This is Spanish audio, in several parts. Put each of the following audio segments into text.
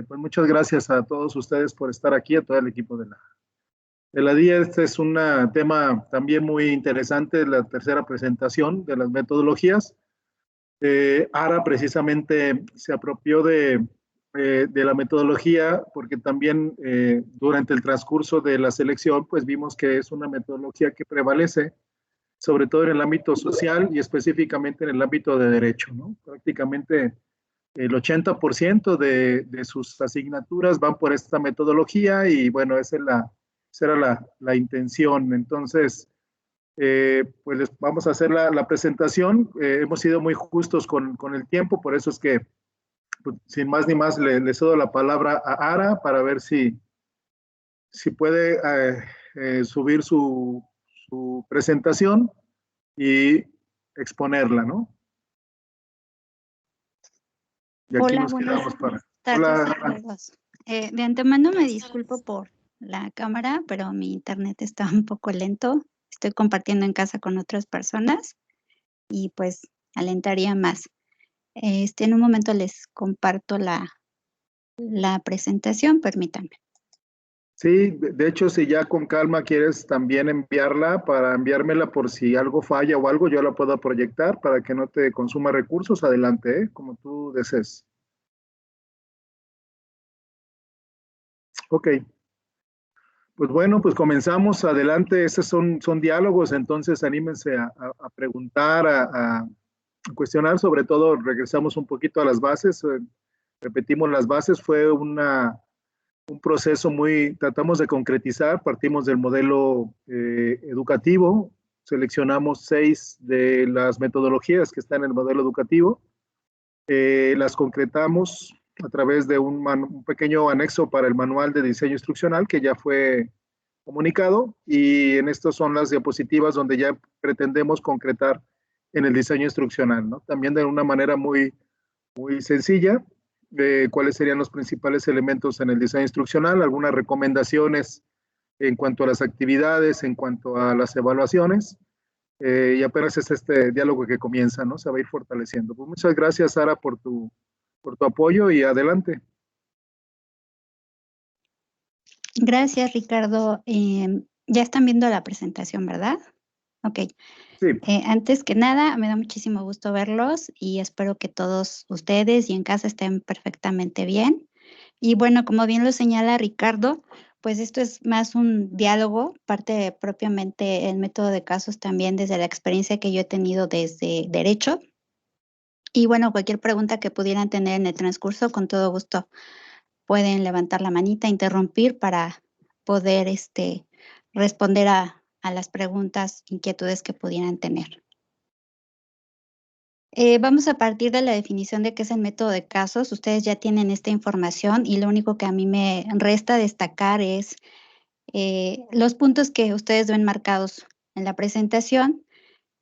Pues muchas gracias a todos ustedes por estar aquí, a todo el equipo de la DIA. Este es un tema también muy interesante, la tercera presentación de las metodologías. ARA precisamente se apropió de la metodología porque también durante el transcurso de la selección pues vimos que es una metodología que prevalece sobre todo en el ámbito social y específicamente en el ámbito de derecho, ¿no? Prácticamente el 80% de sus asignaturas van por esta metodología y bueno, esa era la intención. Entonces, pues les vamos a hacer la presentación. Hemos sido muy justos con el tiempo, por eso es que, pues, sin más ni más, le cedo la palabra a Ara para ver si puede subir su presentación y exponerla, ¿no? Y aquí Hola, nos buenas quedamos para... tardes Hola. a todos. De antemano me disculpo por la cámara, pero mi internet está un poco lento. Estoy compartiendo en casa con otras personas y pues alentaría más. En un momento les comparto la presentación, permítanme. Sí, de hecho, si ya con calma quieres también enviarla, para enviármela por si algo falla o algo, yo la puedo proyectar para que no te consuma recursos, adelante, como tú desees. Ok, pues bueno, pues comenzamos, adelante, esos son diálogos, entonces anímense a preguntar, a cuestionar, sobre todo regresamos un poquito a las bases, repetimos las bases, fue un proceso tratamos de concretizar, partimos del modelo educativo, seleccionamos 6 de las metodologías que están en el modelo educativo, las concretamos a través de un pequeño anexo para el manual de diseño instruccional que ya fue comunicado, y en estas son las diapositivas donde ya pretendemos concretar en el diseño instruccional, ¿no? También de una manera muy sencilla, cuáles serían los principales elementos en el diseño instruccional, algunas recomendaciones en cuanto a las actividades, en cuanto a las evaluaciones, y apenas es este diálogo que comienza, ¿no? Se va a ir fortaleciendo. Pues muchas gracias, Sara, por tu apoyo y adelante. Gracias, Ricardo. Ya están viendo la presentación, ¿verdad? Ok. Sí. Antes que nada, me da muchísimo gusto verlos y espero que todos ustedes y en casa estén perfectamente bien. Y bueno, como bien lo señala Ricardo, pues esto es más un diálogo, parte propiamente el método de casos también desde la experiencia que yo he tenido desde Derecho. Y bueno, cualquier pregunta que pudieran tener en el transcurso, con todo gusto pueden levantar la manita, interrumpir para poder responder a las preguntas, inquietudes que pudieran tener. Vamos a partir de la definición de qué es el método de casos. Ustedes ya tienen esta información y lo único que a mí me resta destacar es los puntos que ustedes ven marcados en la presentación,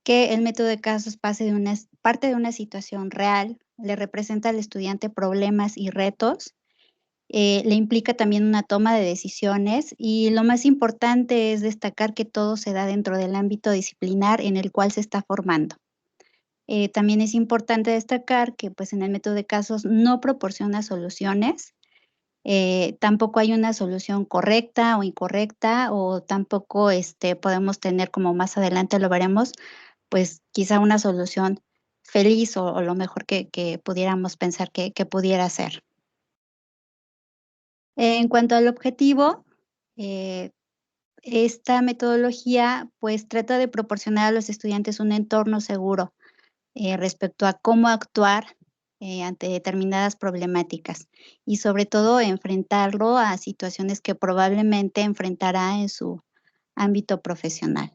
que el método de casos parte de una situación real, le representa al estudiante problemas y retos, le implica también una toma de decisiones y lo más importante es destacar que todo se da dentro del ámbito disciplinar en el cual se está formando. También es importante destacar que pues, en el método de casos no proporciona soluciones, tampoco hay una solución correcta o incorrecta, o tampoco podemos tener, como más adelante lo veremos, pues quizá una solución feliz o lo mejor que pudiéramos pensar que pudiera ser. En cuanto al objetivo, esta metodología pues trata de proporcionar a los estudiantes un entorno seguro respecto a cómo actuar ante determinadas problemáticas y sobre todo enfrentarlo a situaciones que probablemente enfrentará en su ámbito profesional.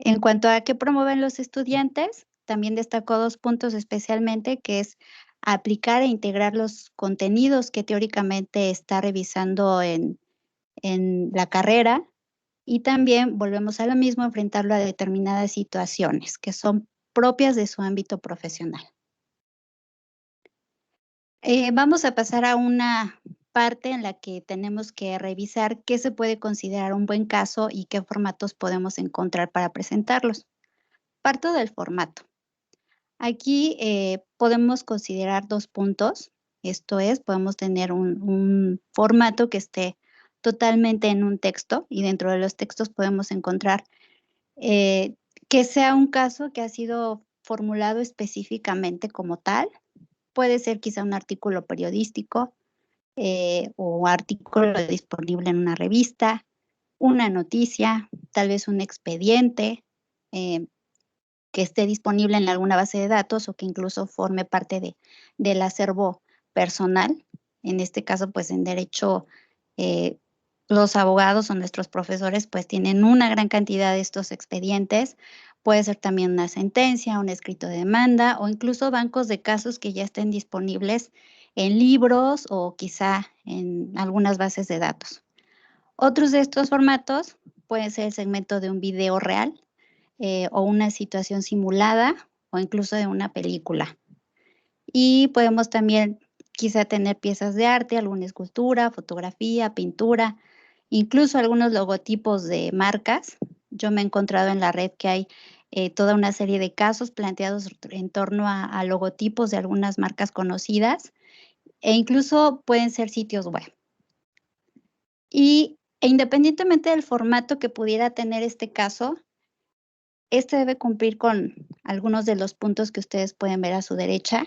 En cuanto a qué promueven los estudiantes, también destacó 2 puntos especialmente, que es aplicar e integrar los contenidos que teóricamente está revisando en la carrera, y también volvemos a lo mismo, enfrentarlo a determinadas situaciones que son propias de su ámbito profesional. Vamos a pasar a una parte en la que tenemos que revisar qué se puede considerar un buen caso y qué formatos podemos encontrar para presentarlos. Parto del formato. Aquí podemos considerar 2 puntos. Esto es, podemos tener un formato que esté totalmente en un texto y dentro de los textos podemos encontrar que sea un caso que ha sido formulado específicamente como tal. Puede ser quizá un artículo periodístico o artículo disponible en una revista, una noticia, tal vez un expediente eh, que esté disponible en alguna base de datos o que incluso forme parte del acervo personal. En este caso, pues en derecho, eh, los abogados o nuestros profesores pues tienen una gran cantidad de estos expedientes. Puede ser también una sentencia, un escrito de demanda o incluso bancos de casos que ya estén disponibles en libros o quizá en algunas bases de datos. Otros de estos formatos pueden ser el segmento de un video real o una situación simulada o incluso de una película. Y podemos también quizá tener piezas de arte, alguna escultura, fotografía, pintura, incluso algunos logotipos de marcas. Yo me he encontrado en la red que hay toda una serie de casos planteados en torno a logotipos de algunas marcas conocidas e incluso pueden ser sitios web. E independientemente del formato que pudiera tener este caso, este debe cumplir con algunos de los puntos que ustedes pueden ver a su derecha.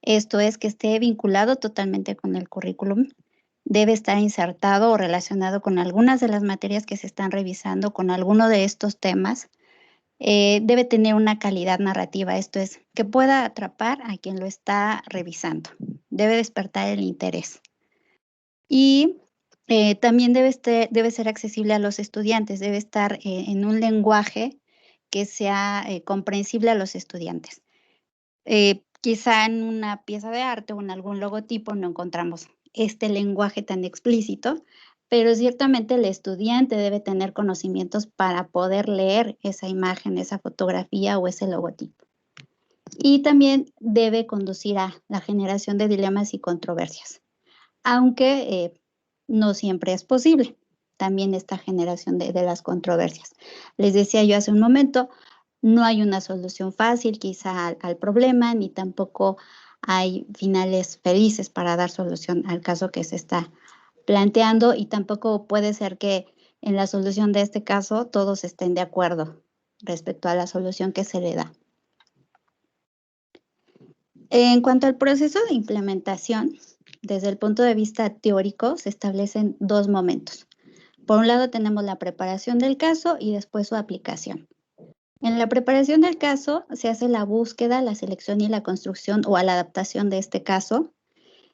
Esto es que esté vinculado totalmente con el currículum, debe estar insertado o relacionado con algunas de las materias que se están revisando, con alguno de estos temas. Debe tener una calidad narrativa, esto es, que pueda atrapar a quien lo está revisando. Debe despertar el interés. Y también debe ser accesible a los estudiantes, debe estar en un lenguaje que sea comprensible a los estudiantes. Quizá en una pieza de arte o en algún logotipo no encontramos este lenguaje tan explícito, pero ciertamente el estudiante debe tener conocimientos para poder leer esa imagen, esa fotografía o ese logotipo. Y también debe conducir a la generación de dilemas y controversias, aunque no siempre es posible también esta generación de las controversias. Les decía yo hace un momento, no hay una solución fácil quizá al problema, ni tampoco hay finales felices para dar solución al caso que se está planteando y tampoco puede ser que en la solución de este caso todos estén de acuerdo respecto a la solución que se le da. En cuanto al proceso de implementación, desde el punto de vista teórico, se establecen dos momentos. Por un lado tenemos la preparación del caso y después su aplicación. En la preparación del caso se hace la búsqueda, la selección y la construcción o la adaptación de este caso.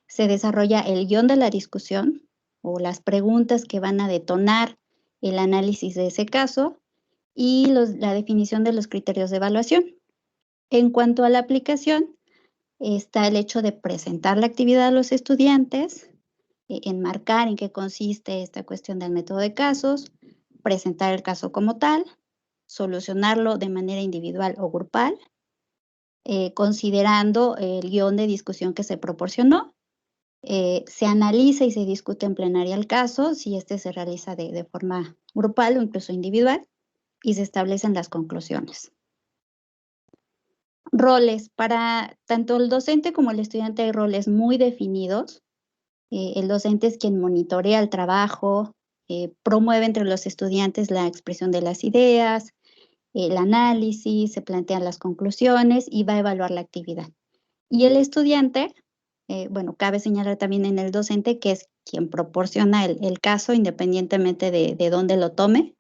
Se desarrolla el guión de la discusión o las preguntas que van a detonar el análisis de ese caso y la definición de los criterios de evaluación. En cuanto a la aplicación, está el hecho de presentar la actividad a los estudiantes, enmarcar en qué consiste esta cuestión del método de casos, presentar el caso como tal, solucionarlo de manera individual o grupal, considerando el guión de discusión que se proporcionó. Se analiza y se discute en plenaria el caso, si este se realiza de forma grupal o incluso individual, y se establecen las conclusiones. Roles. Para tanto el docente como el estudiante hay roles muy definidos. El docente es quien monitorea el trabajo, promueve entre los estudiantes la expresión de las ideas, el análisis, se plantean las conclusiones y va a evaluar la actividad. Y el estudiante, bueno, cabe señalar también en el docente que es quien proporciona el caso independientemente de dónde lo tome.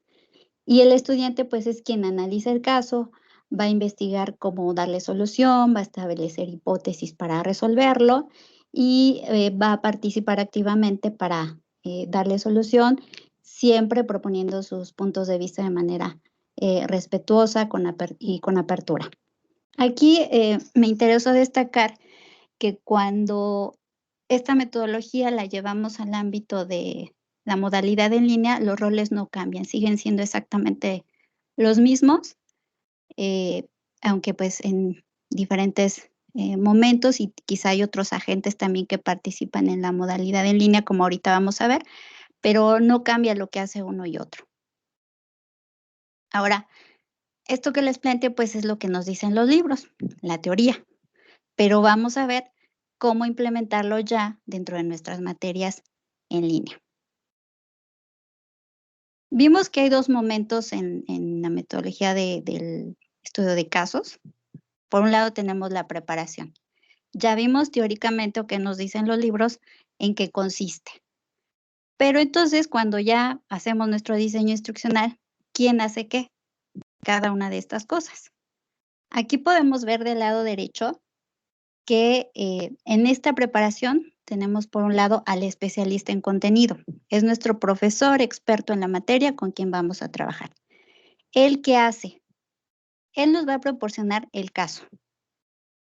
Y el estudiante pues es quien analiza el caso, va a investigar cómo darle solución, va a establecer hipótesis para resolverlo y va a participar activamente para darle solución, siempre proponiendo sus puntos de vista de manera respetuosa y con apertura. Aquí me interesó destacar que cuando esta metodología la llevamos al ámbito de la modalidad en línea, los roles no cambian, siguen siendo exactamente los mismos, aunque pues en diferentes momentos y quizá hay otros agentes también que participan en la modalidad en línea, como ahorita vamos a ver, pero no cambia lo que hace uno y otro. Ahora, esto que les planteo pues es lo que nos dicen los libros, la teoría, pero vamos a ver cómo implementarlo ya dentro de nuestras materias en línea. Vimos que hay dos momentos en la metodología del estudio de casos. Por un lado tenemos la preparación. Ya vimos teóricamente o que nos dicen los libros en qué consiste. Pero entonces, cuando ya hacemos nuestro diseño instruccional, ¿quién hace qué? Cada una de estas cosas. Aquí podemos ver del lado derecho que en esta preparación tenemos por un lado al especialista en contenido. Es nuestro profesor experto en la materia con quien vamos a trabajar. ¿Él qué hace? Él nos va a proporcionar el caso.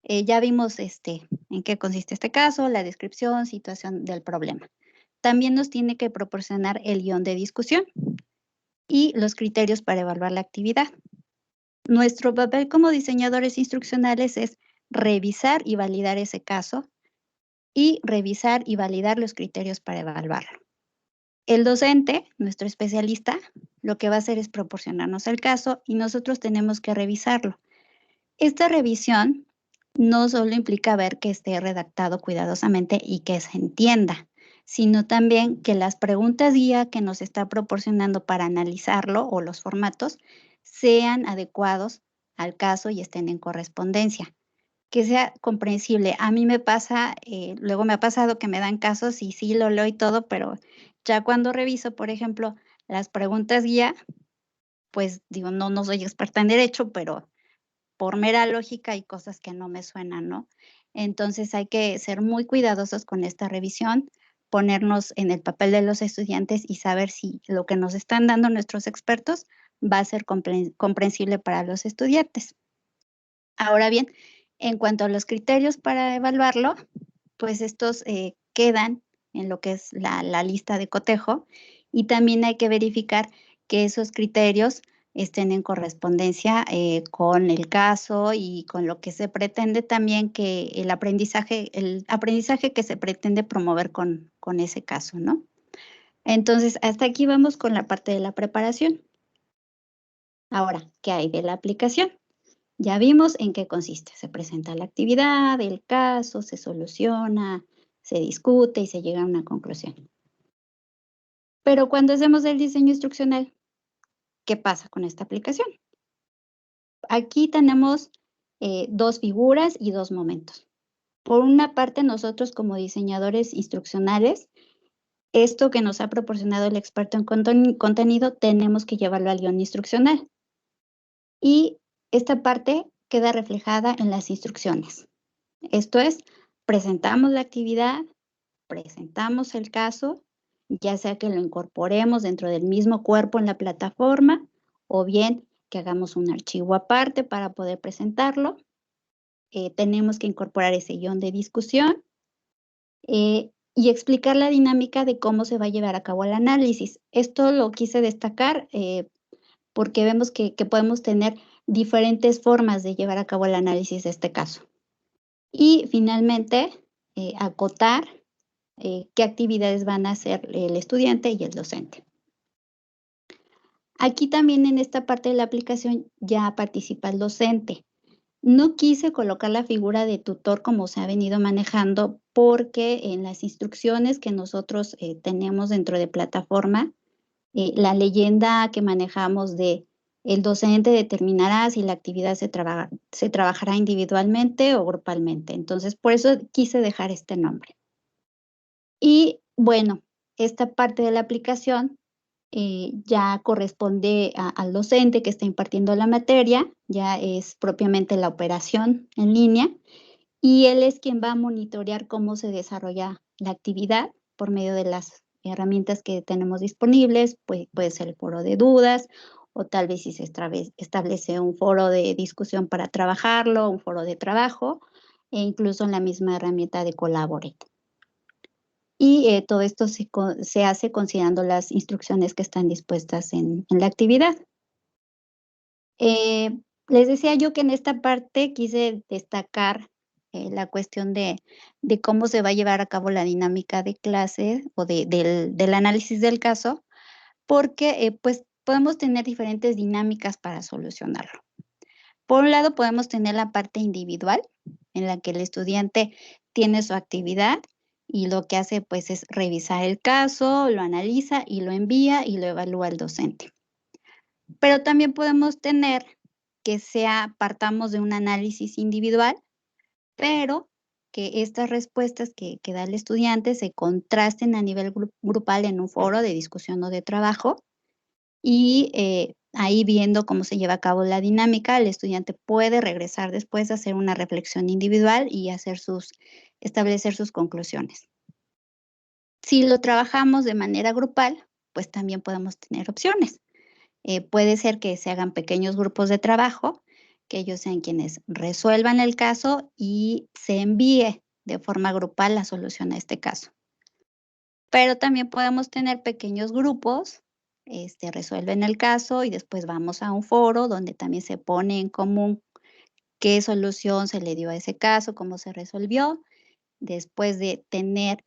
Ya vimos en qué consiste este caso, la descripción, situación del problema. También nos tiene que proporcionar el guión de discusión y los criterios para evaluar la actividad. Nuestro papel como diseñadores instruccionales es revisar y validar ese caso y revisar y validar los criterios para evaluarlo. El docente, nuestro especialista, lo que va a hacer es proporcionarnos el caso y nosotros tenemos que revisarlo. Esta revisión no solo implica ver que esté redactado cuidadosamente y que se entienda, sino también que las preguntas guía que nos está proporcionando para analizarlo o los formatos sean adecuados al caso y estén en correspondencia, que sea comprensible. A mí me pasa, luego me ha pasado que me dan casos y sí lo leo y todo, pero ya cuando reviso, por ejemplo, las preguntas guía, pues digo, no soy experta en derecho, pero por mera lógica hay cosas que no me suenan, ¿no? Entonces hay que ser muy cuidadosos con esta revisión, ponernos en el papel de los estudiantes y saber si lo que nos están dando nuestros expertos va a ser comprensible para los estudiantes. Ahora bien, en cuanto a los criterios para evaluarlo, pues estos quedan en lo que es la lista de cotejo y también hay que verificar que esos criterios estén en correspondencia con el caso y con lo que se pretende también que el aprendizaje que se pretende promover con ese caso, ¿no? Entonces, hasta aquí vamos con la parte de la preparación. Ahora, ¿qué hay de la aplicación? Ya vimos en qué consiste. Se presenta la actividad, el caso, se soluciona, se discute y se llega a una conclusión. Pero cuando hacemos el diseño instruccional, ¿qué pasa con esta aplicación? Aquí tenemos dos figuras y dos momentos. Por una parte, nosotros como diseñadores instruccionales, esto que nos ha proporcionado el experto en contenido, tenemos que llevarlo al guión instruccional. Y esta parte queda reflejada en las instrucciones. Esto es, presentamos la actividad, presentamos el caso, ya sea que lo incorporemos dentro del mismo cuerpo en la plataforma o bien que hagamos un archivo aparte para poder presentarlo. Tenemos que incorporar ese guión de discusión y explicar la dinámica de cómo se va a llevar a cabo el análisis. Esto lo quise destacar porque vemos que podemos tener diferentes formas de llevar a cabo el análisis de este caso. Y finalmente, acotar qué actividades van a hacer el estudiante y el docente. Aquí también en esta parte de la aplicación ya participa el docente. No quise colocar la figura de tutor como se ha venido manejando porque en las instrucciones que nosotros tenemos dentro de plataforma, la leyenda que manejamos de el docente determinará si la actividad se trabajará individualmente o grupalmente. Entonces, por eso quise dejar este nombre. Y bueno, esta parte de la aplicación ya corresponde al docente que está impartiendo la materia, ya es propiamente la operación en línea, y él es quien va a monitorear cómo se desarrolla la actividad por medio de las herramientas que tenemos disponibles, puede ser el foro de dudas, o tal vez si se establece un foro de discusión para trabajarlo, un foro de trabajo, e incluso en la misma herramienta de Collaborate. Y todo esto se hace considerando las instrucciones que están dispuestas en la actividad. Les decía yo que en esta parte quise destacar la cuestión de cómo se va a llevar a cabo la dinámica de clase o del análisis del caso, porque pues podemos tener diferentes dinámicas para solucionarlo. Por un lado podemos tener la parte individual, en la que el estudiante tiene su actividad y lo que hace pues es revisar el caso, lo analiza y lo envía y lo evalúa el docente. Pero también podemos tener que partamos de un análisis individual, pero que estas respuestas que da el estudiante se contrasten a nivel grupal en un foro de discusión o de trabajo y ahí viendo cómo se lleva a cabo la dinámica, el estudiante puede regresar después a hacer una reflexión individual y establecer sus conclusiones. Si lo trabajamos de manera grupal, pues también podemos tener opciones. Puede ser que se hagan pequeños grupos de trabajo, que ellos sean quienes resuelvan el caso y se envíe de forma grupal la solución a este caso. Pero también podemos tener pequeños grupos, resuelven el caso y después vamos a un foro donde también se pone en común qué solución se le dio a ese caso, cómo se resolvió. Después de tener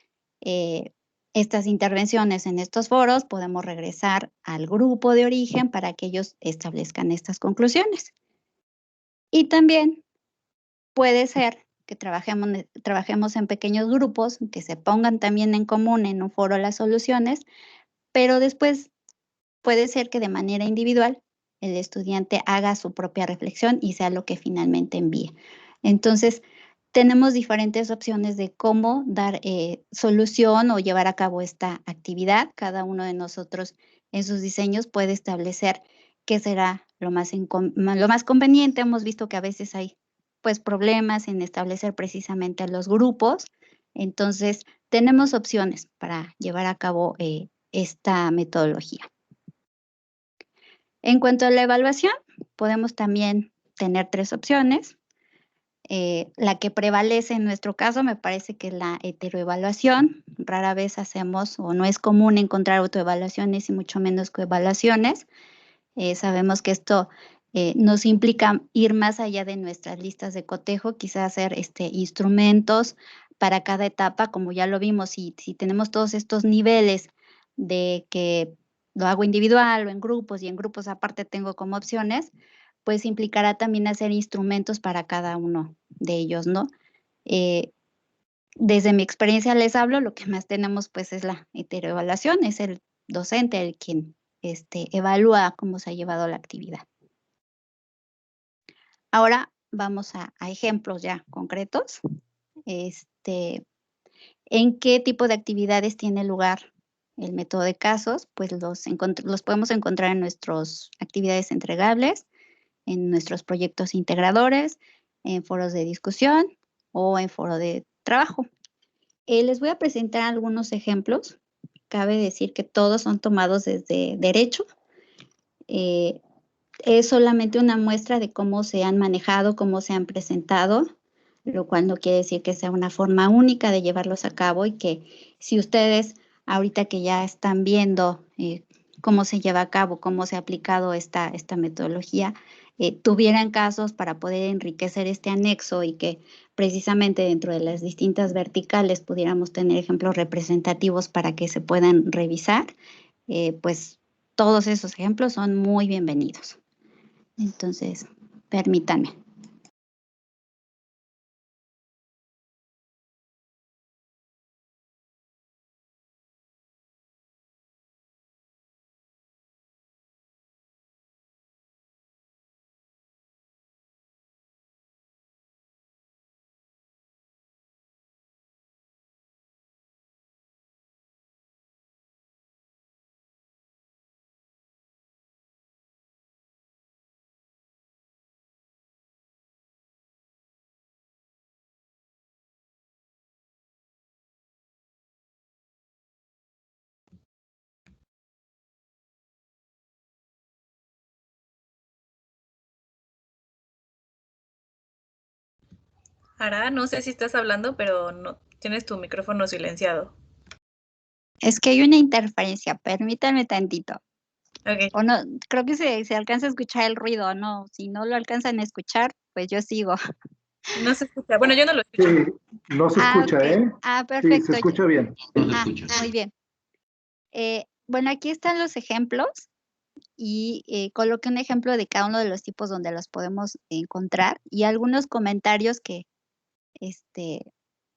estas intervenciones en estos foros, podemos regresar al grupo de origen para que ellos establezcan estas conclusiones. Y también puede ser que trabajemos en pequeños grupos, que se pongan también en común en un foro las soluciones, pero después puede ser que de manera individual el estudiante haga su propia reflexión y sea lo que finalmente envíe. Entonces, tenemos diferentes opciones de cómo dar solución o llevar a cabo esta actividad. Cada uno de nosotros en sus diseños puede establecer qué será lo más conveniente. Hemos visto que a veces hay pues problemas en establecer precisamente los grupos. Entonces, tenemos opciones para llevar a cabo esta metodología. En cuanto a la evaluación, podemos también tener 3 opciones. La que prevalece en nuestro caso me parece que es la heteroevaluación. Rara vez hacemos o no es común encontrar autoevaluaciones y mucho menos coevaluaciones. Sabemos que esto nos implica ir más allá de nuestras listas de cotejo, quizás hacer instrumentos para cada etapa, como ya lo vimos, si tenemos todos estos niveles de que lo hago individual o en grupos y en grupos aparte tengo como opciones, pues implicará también hacer instrumentos para cada uno de ellos, ¿no? Desde mi experiencia les hablo, lo que más tenemos pues es la heteroevaluación, es el docente el quien evalúa cómo se ha llevado la actividad. Ahora vamos a ejemplos ya concretos. ¿En qué tipo de actividades tiene lugar el método de casos? Pues los podemos encontrar en nuestras actividades entregables, en nuestros proyectos integradores, en foros de discusión o en foro de trabajo. Les voy a presentar algunos ejemplos. Cabe decir que todos son tomados desde derecho. Es solamente una muestra de cómo se han manejado, cómo se han presentado, lo cual no quiere decir que sea una forma única de llevarlos a cabo y que si ustedes ahorita que ya están viendo cómo se lleva a cabo, cómo se ha aplicado esta metodología, tuvieran casos para poder enriquecer este anexo y que precisamente dentro de las distintas verticales pudiéramos tener ejemplos representativos para que se puedan revisar, pues todos esos ejemplos son muy bienvenidos. Entonces, permítanme. Ara, no sé si estás hablando, pero no tienes tu micrófono silenciado. Es que hay una interferencia, permítanme tantito. Okay. O no, creo que se alcanza a escuchar el ruido, ¿no? Si no lo alcanzan a escuchar, pues yo sigo. No se escucha. Bueno, yo no lo escucho. Sí, no se escucha, Okay. ¿eh? Perfecto. Sí, se escucha bien. Muy bien. Bueno, aquí están los ejemplos y coloqué un ejemplo de cada uno de los tipos donde los podemos encontrar y algunos comentarios que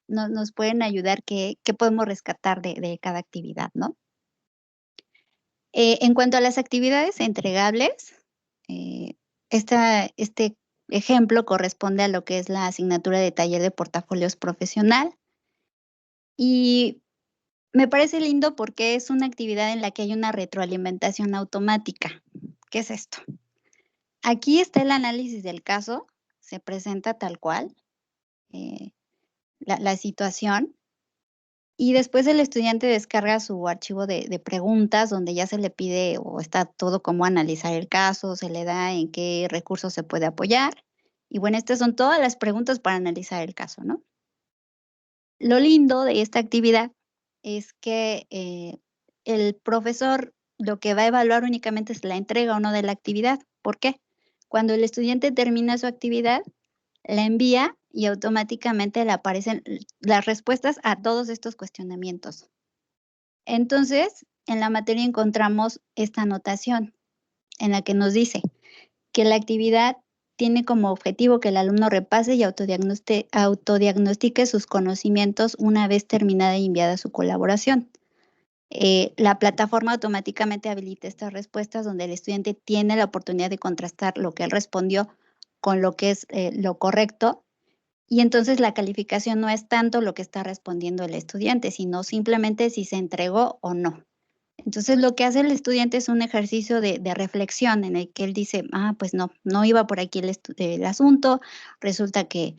nos pueden ayudar, qué podemos rescatar de cada actividad, ¿no? En cuanto a las actividades entregables, este ejemplo corresponde a lo que es la asignatura de taller de portafolios profesional. Y me parece lindo porque es una actividad en la que hay una retroalimentación automática. ¿Qué es esto? Aquí está el análisis del caso, se presenta tal cual la situación, y después el estudiante descarga su archivo de preguntas donde ya se le pide o está todo cómo analizar el caso, se le da en qué recursos se puede apoyar. Y bueno, estas son todas las preguntas para analizar el caso, ¿no? Lo lindo de esta actividad es que el profesor lo que va a evaluar únicamente es la entrega o no de la actividad. ¿Por qué? Cuando el estudiante termina su actividad, la envía y automáticamente le aparecen las respuestas a todos estos cuestionamientos. Entonces, en la materia encontramos esta anotación en la que nos dice que la actividad tiene como objetivo que el alumno repase y autodiagnostique sus conocimientos una vez terminada y enviada su colaboración. La plataforma automáticamente habilita estas respuestas donde el estudiante tiene la oportunidad de contrastar lo que él respondió con lo que es lo correcto, y entonces la calificación no es tanto lo que está respondiendo el estudiante, sino simplemente si se entregó o no. Entonces lo que hace el estudiante es un ejercicio de reflexión en el que él dice, pues no iba por aquí el asunto, resulta que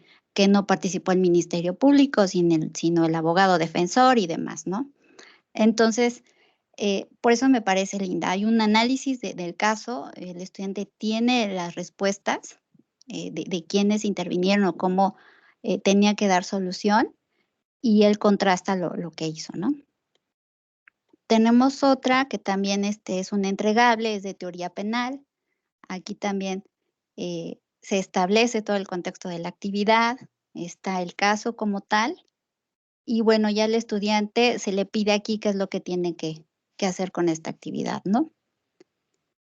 no participó el Ministerio Público, sino el abogado defensor y demás, ¿no? Entonces, por eso me parece linda. Hay un análisis del caso, el estudiante tiene las respuestas de quiénes intervinieron o cómo tenía que dar solución, y él contrasta lo que hizo, ¿no? Tenemos otra que también es un entregable, es de teoría penal. Aquí también se establece todo el contexto de la actividad, está el caso como tal, y bueno, ya al estudiante se le pide aquí qué es lo que tiene que hacer con esta actividad, ¿no?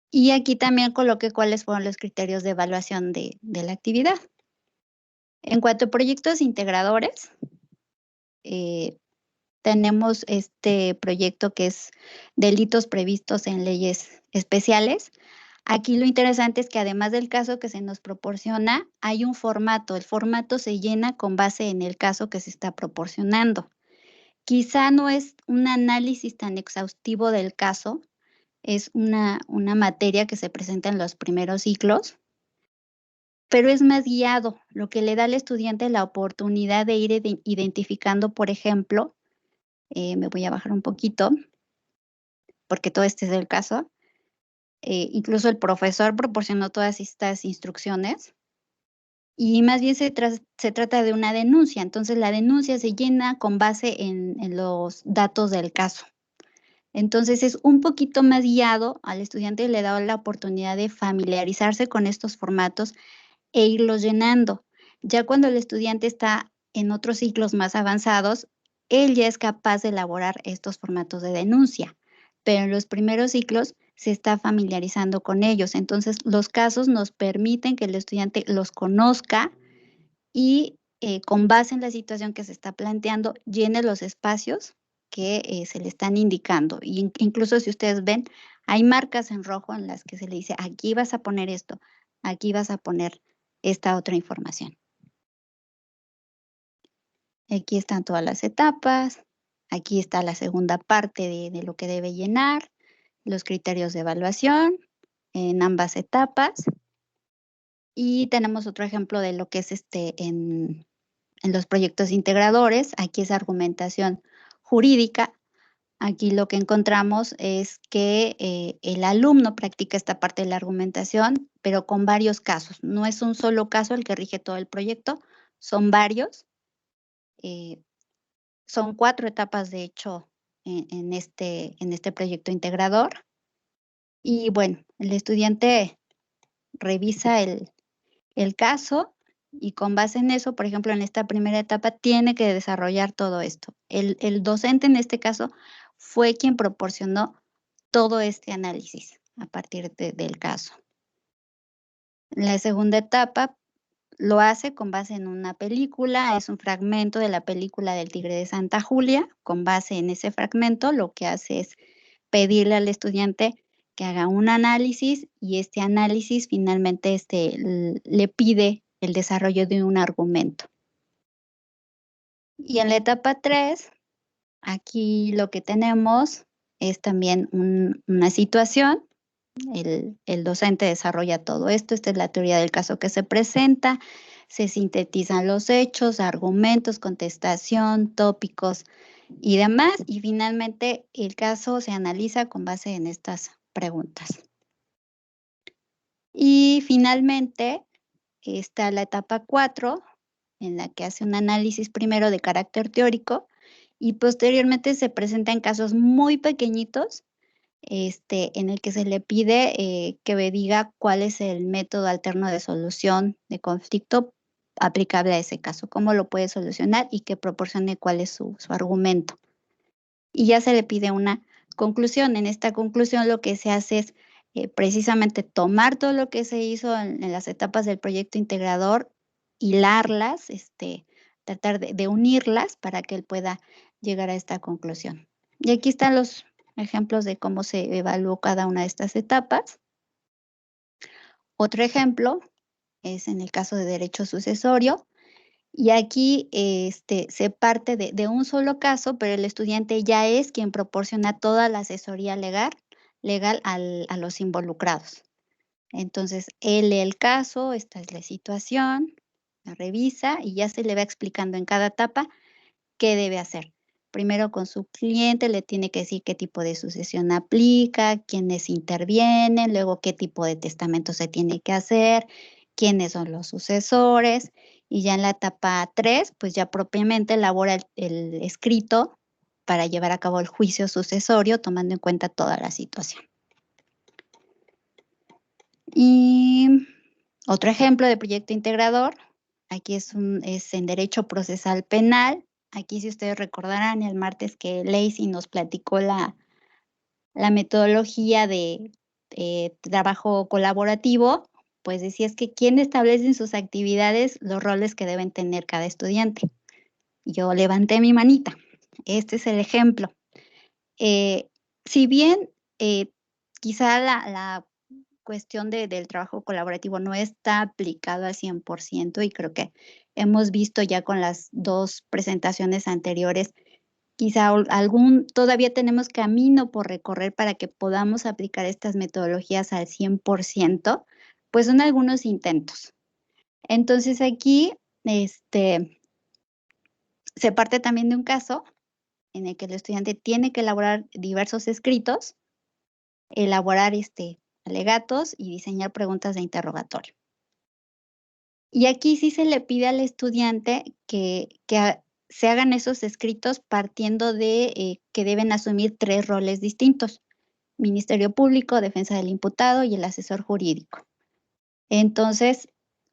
Y aquí también coloqué cuáles fueron los criterios de evaluación de la actividad. En cuanto a proyectos integradores, tenemos este proyecto que es delitos previstos en leyes especiales. Aquí lo interesante es que además del caso que se nos proporciona, hay un formato. El formato se llena con base en el caso que se está proporcionando. Quizá no es un análisis tan exhaustivo del caso, es una materia que se presenta en los primeros ciclos, pero es más guiado, lo que le da al estudiante la oportunidad de ir identificando, por ejemplo, me voy a bajar un poquito, porque todo este es el caso. Incluso el profesor proporcionó todas estas instrucciones, y más bien se trata de una denuncia. Entonces, la denuncia se llena con base en los datos del caso. Entonces, es un poquito más guiado, al estudiante le da la oportunidad de familiarizarse con estos formatos e irlos llenando. Ya cuando el estudiante está en otros ciclos más avanzados, él ya es capaz de elaborar estos formatos de denuncia, pero en los primeros ciclos se está familiarizando con ellos. Entonces, los casos nos permiten que el estudiante los conozca y con base en la situación que se está planteando, llene los espacios que se le están indicando. Y incluso si ustedes ven, hay marcas en rojo en las que se le dice, aquí vas a poner esto, aquí vas a poner esta otra información. Aquí están todas las etapas, aquí está la segunda parte de lo que debe llenar, los criterios de evaluación en ambas etapas. Y tenemos otro ejemplo de lo que es en los proyectos integradores. Aquí es argumentación jurídica. Aquí lo que encontramos es que el alumno practica esta parte de la argumentación, pero con varios casos. No es un solo caso el que rige todo el proyecto, son varios. Son 4 etapas, de hecho, en este proyecto integrador. Y bueno, el estudiante revisa el caso y con base en eso, por ejemplo, en esta primera etapa, tiene que desarrollar todo esto. El docente, en este caso, fue quien proporcionó todo este análisis a partir del caso. En la segunda etapa, lo hace con base en una película, es un fragmento de la película del Tigre de Santa Julia. Con base en ese fragmento, lo que hace es pedirle al estudiante que haga un análisis y este análisis finalmente le pide el desarrollo de un argumento. Y en la etapa 3, aquí lo que tenemos es también una situación. El docente desarrolla todo esto. Esta es la teoría del caso que se presenta. Se sintetizan los hechos, argumentos, contestación, tópicos y demás. Y finalmente el caso se analiza con base en estas preguntas. Y finalmente está la etapa 4, en la que hace un análisis primero de carácter teórico y posteriormente se presentan casos muy pequeñitos en el que se le pide que me diga cuál es el método alterno de solución de conflicto aplicable a ese caso, cómo lo puede solucionar y que proporcione cuál es su argumento. Y ya se le pide una conclusión. En esta conclusión lo que se hace es precisamente tomar todo lo que se hizo en las etapas del proyecto integrador, hilarlas, tratar de unirlas para que él pueda llegar a esta conclusión. Y aquí están los ejemplos de cómo se evaluó cada una de estas etapas. Otro ejemplo es en el caso de derecho sucesorio. Y aquí se parte de un solo caso, pero el estudiante ya es quien proporciona toda la asesoría legal a los involucrados. Entonces, él lee el caso, esta es la situación, la revisa y ya se le va explicando en cada etapa qué debe hacer. Primero con su cliente le tiene que decir qué tipo de sucesión aplica, quiénes intervienen, luego qué tipo de testamento se tiene que hacer, quiénes son los sucesores. Y ya en la etapa 3, pues ya propiamente elabora el escrito para llevar a cabo el juicio sucesorio, tomando en cuenta toda la situación. Y otro ejemplo de proyecto integrador, aquí es en derecho procesal penal. Aquí, si ustedes recordarán, el martes que Lacey nos platicó la metodología de trabajo colaborativo, pues decía es que quién establece en sus actividades los roles que deben tener cada estudiante. Yo levanté mi manita. Este es el ejemplo. Si bien quizá la cuestión del trabajo colaborativo no está aplicado al 100% y creo que hemos visto ya con las 2 presentaciones anteriores, quizá todavía tenemos camino por recorrer para que podamos aplicar estas metodologías al 100%, pues son algunos intentos. Entonces aquí se parte también de un caso en el que el estudiante tiene que elaborar diversos escritos, elaborar alegatos y diseñar preguntas de interrogatorio. Y aquí sí se le pide al estudiante que se hagan esos escritos partiendo de que deben asumir 3 roles distintos: Ministerio Público, Defensa del Imputado y el asesor jurídico. Entonces,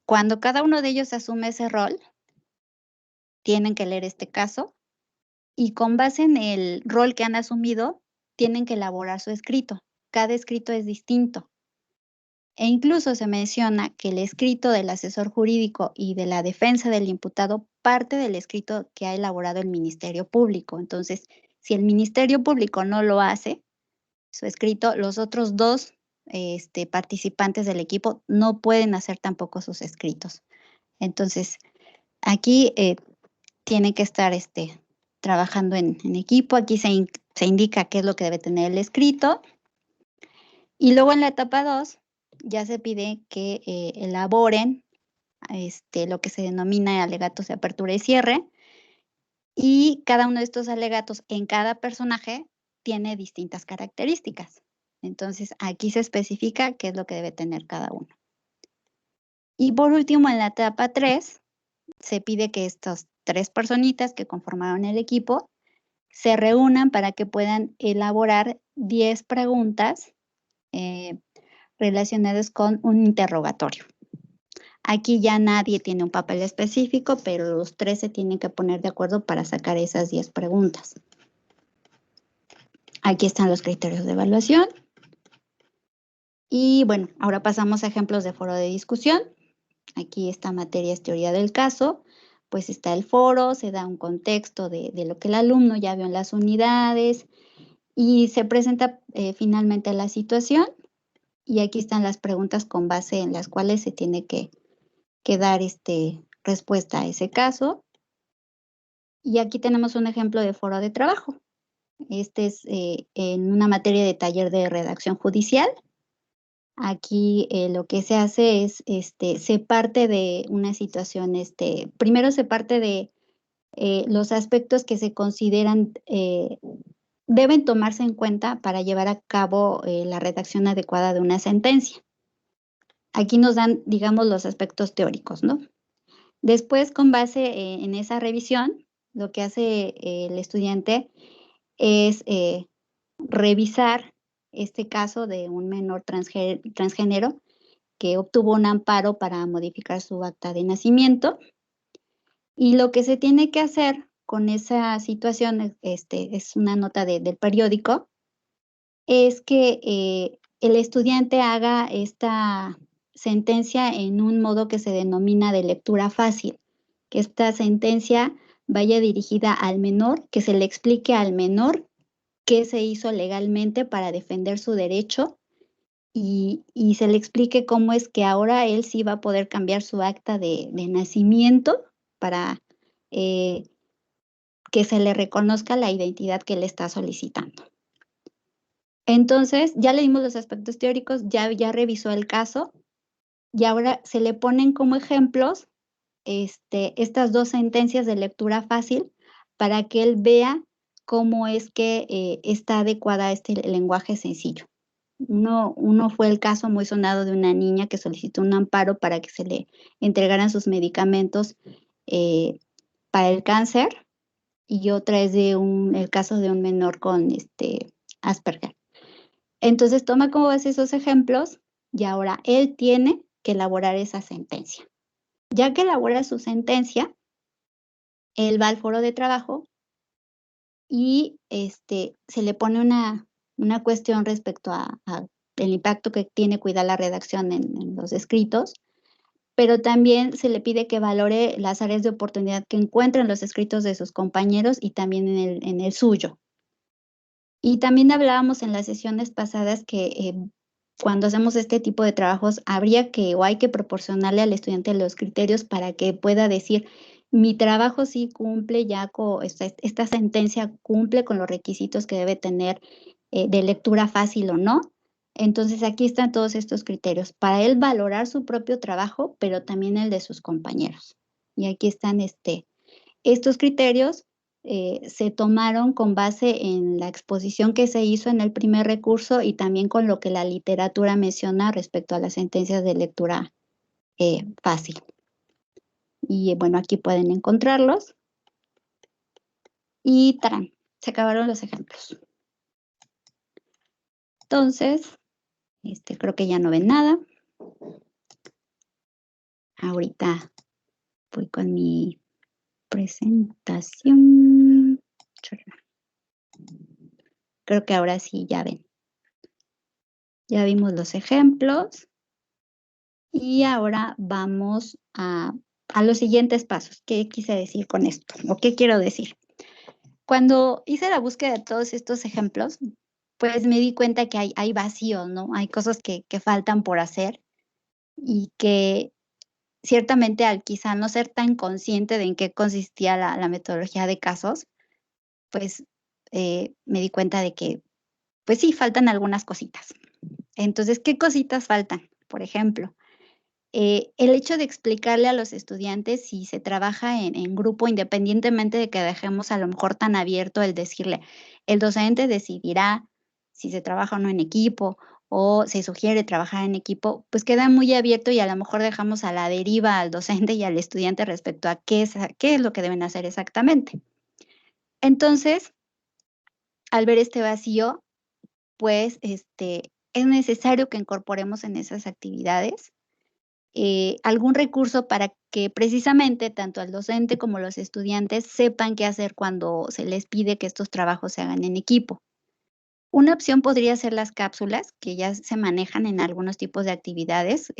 cuando cada uno de ellos asume ese rol, tienen que leer este caso y con base en el rol que han asumido, tienen que elaborar su escrito. Cada escrito es distinto. E incluso se menciona que el escrito del asesor jurídico y de la defensa del imputado parte del escrito que ha elaborado el Ministerio Público. Entonces, si el Ministerio Público no lo hace, su escrito, los otros 2 participantes del equipo no pueden hacer tampoco sus escritos. Entonces, aquí tiene que estar trabajando en equipo. Aquí se indica qué es lo que debe tener el escrito. Y luego en la etapa 2 ya se pide que elaboren lo que se denomina alegatos de apertura y cierre. Y cada uno de estos alegatos en cada personaje tiene distintas características. Entonces, aquí se especifica qué es lo que debe tener cada uno. Y por último, en la etapa 3, se pide que estas 3 personitas que conformaron el equipo se reúnan para que puedan elaborar 10 preguntas relacionadas con un interrogatorio. Aquí ya nadie tiene un papel específico, pero los 3 se tienen que poner de acuerdo para sacar esas 10 preguntas. Aquí están los criterios de evaluación. Y bueno, ahora pasamos a ejemplos de foro de discusión. Aquí esta materia es teoría del caso, pues está el foro, se da un contexto de lo que el alumno ya vio en las unidades y se presenta finalmente la situación. Y aquí están las preguntas con base en las cuales se tiene que dar respuesta a ese caso. Y aquí tenemos un ejemplo de foro de trabajo. Este es en una materia de taller de redacción judicial. Aquí lo que se hace es, se parte de una situación, primero se parte de los aspectos que se consideran deben tomarse en cuenta para llevar a cabo la redacción adecuada de una sentencia. Aquí nos dan, digamos, los aspectos teóricos, ¿no? Después, con base en esa revisión, lo que hace el estudiante es revisar este caso de un menor transgénero que obtuvo un amparo para modificar su acta de nacimiento. Y lo que se tiene que hacer con esa situación, es una nota del periódico, es que el estudiante haga esta sentencia en un modo que se denomina de lectura fácil, que esta sentencia vaya dirigida al menor, que se le explique al menor qué se hizo legalmente para defender su derecho y se le explique cómo es que ahora él sí va a poder cambiar su acta de nacimiento para que se le reconozca la identidad que él está solicitando. Entonces, ya le dimos los aspectos teóricos, ya revisó el caso y ahora se le ponen como ejemplos estas dos sentencias de lectura fácil para que él vea cómo es que está adecuada este lenguaje sencillo. Uno fue el caso muy sonado de una niña que solicitó un amparo para que se le entregaran sus medicamentos para el cáncer y otra es el caso de un menor con Asperger. Entonces toma como base esos ejemplos y ahora él tiene que elaborar esa sentencia. Ya que elabora su sentencia, él va al foro de trabajo y se le pone una cuestión respecto a el impacto que tiene cuidar la redacción en los escritos, pero también se le pide que valore las áreas de oportunidad que encuentra en los escritos de sus compañeros y también en el suyo. Y también hablábamos en las sesiones pasadas que cuando hacemos este tipo de trabajos habría que o hay que proporcionarle al estudiante los criterios para que pueda decir, mi trabajo sí cumple ya con esta sentencia cumple con los requisitos que debe tener de lectura fácil o no. Entonces aquí están todos estos criterios para él valorar su propio trabajo, pero también el de sus compañeros. Y aquí están estos criterios. Se tomaron con base en la exposición que se hizo en el primer recurso y también con lo que la literatura menciona respecto a las sentencias de lectura fácil. Y bueno, aquí pueden encontrarlos. Y ¡tarán! Se acabaron los ejemplos. Entonces, creo que ya no ven nada. Ahorita voy con mi presentación. Creo que ahora sí ya ven. Ya vimos los ejemplos y ahora vamos a los siguientes pasos. ¿Qué quise decir con esto? ¿O qué quiero decir? Cuando hice la búsqueda de todos estos ejemplos, pues me di cuenta que hay vacío, ¿no? Hay cosas que faltan por hacer y que ciertamente al quizá no ser tan consciente de en qué consistía la metodología de casos, pues me di cuenta de que, pues sí, faltan algunas cositas. Entonces, ¿qué cositas faltan? Por ejemplo, el hecho de explicarle a los estudiantes si se trabaja en grupo, independientemente de que dejemos a lo mejor tan abierto el decirle, el docente decidirá si se trabaja o no en equipo o se sugiere trabajar en equipo, pues queda muy abierto y a lo mejor dejamos a la deriva al docente y al estudiante respecto a qué es lo que deben hacer exactamente. Entonces, al ver este vacío, pues es necesario que incorporemos en esas actividades algún recurso para que precisamente tanto el docente como los estudiantes sepan qué hacer cuando se les pide que estos trabajos se hagan en equipo. Una opción podría ser las cápsulas, que ya se manejan en algunos tipos de actividades,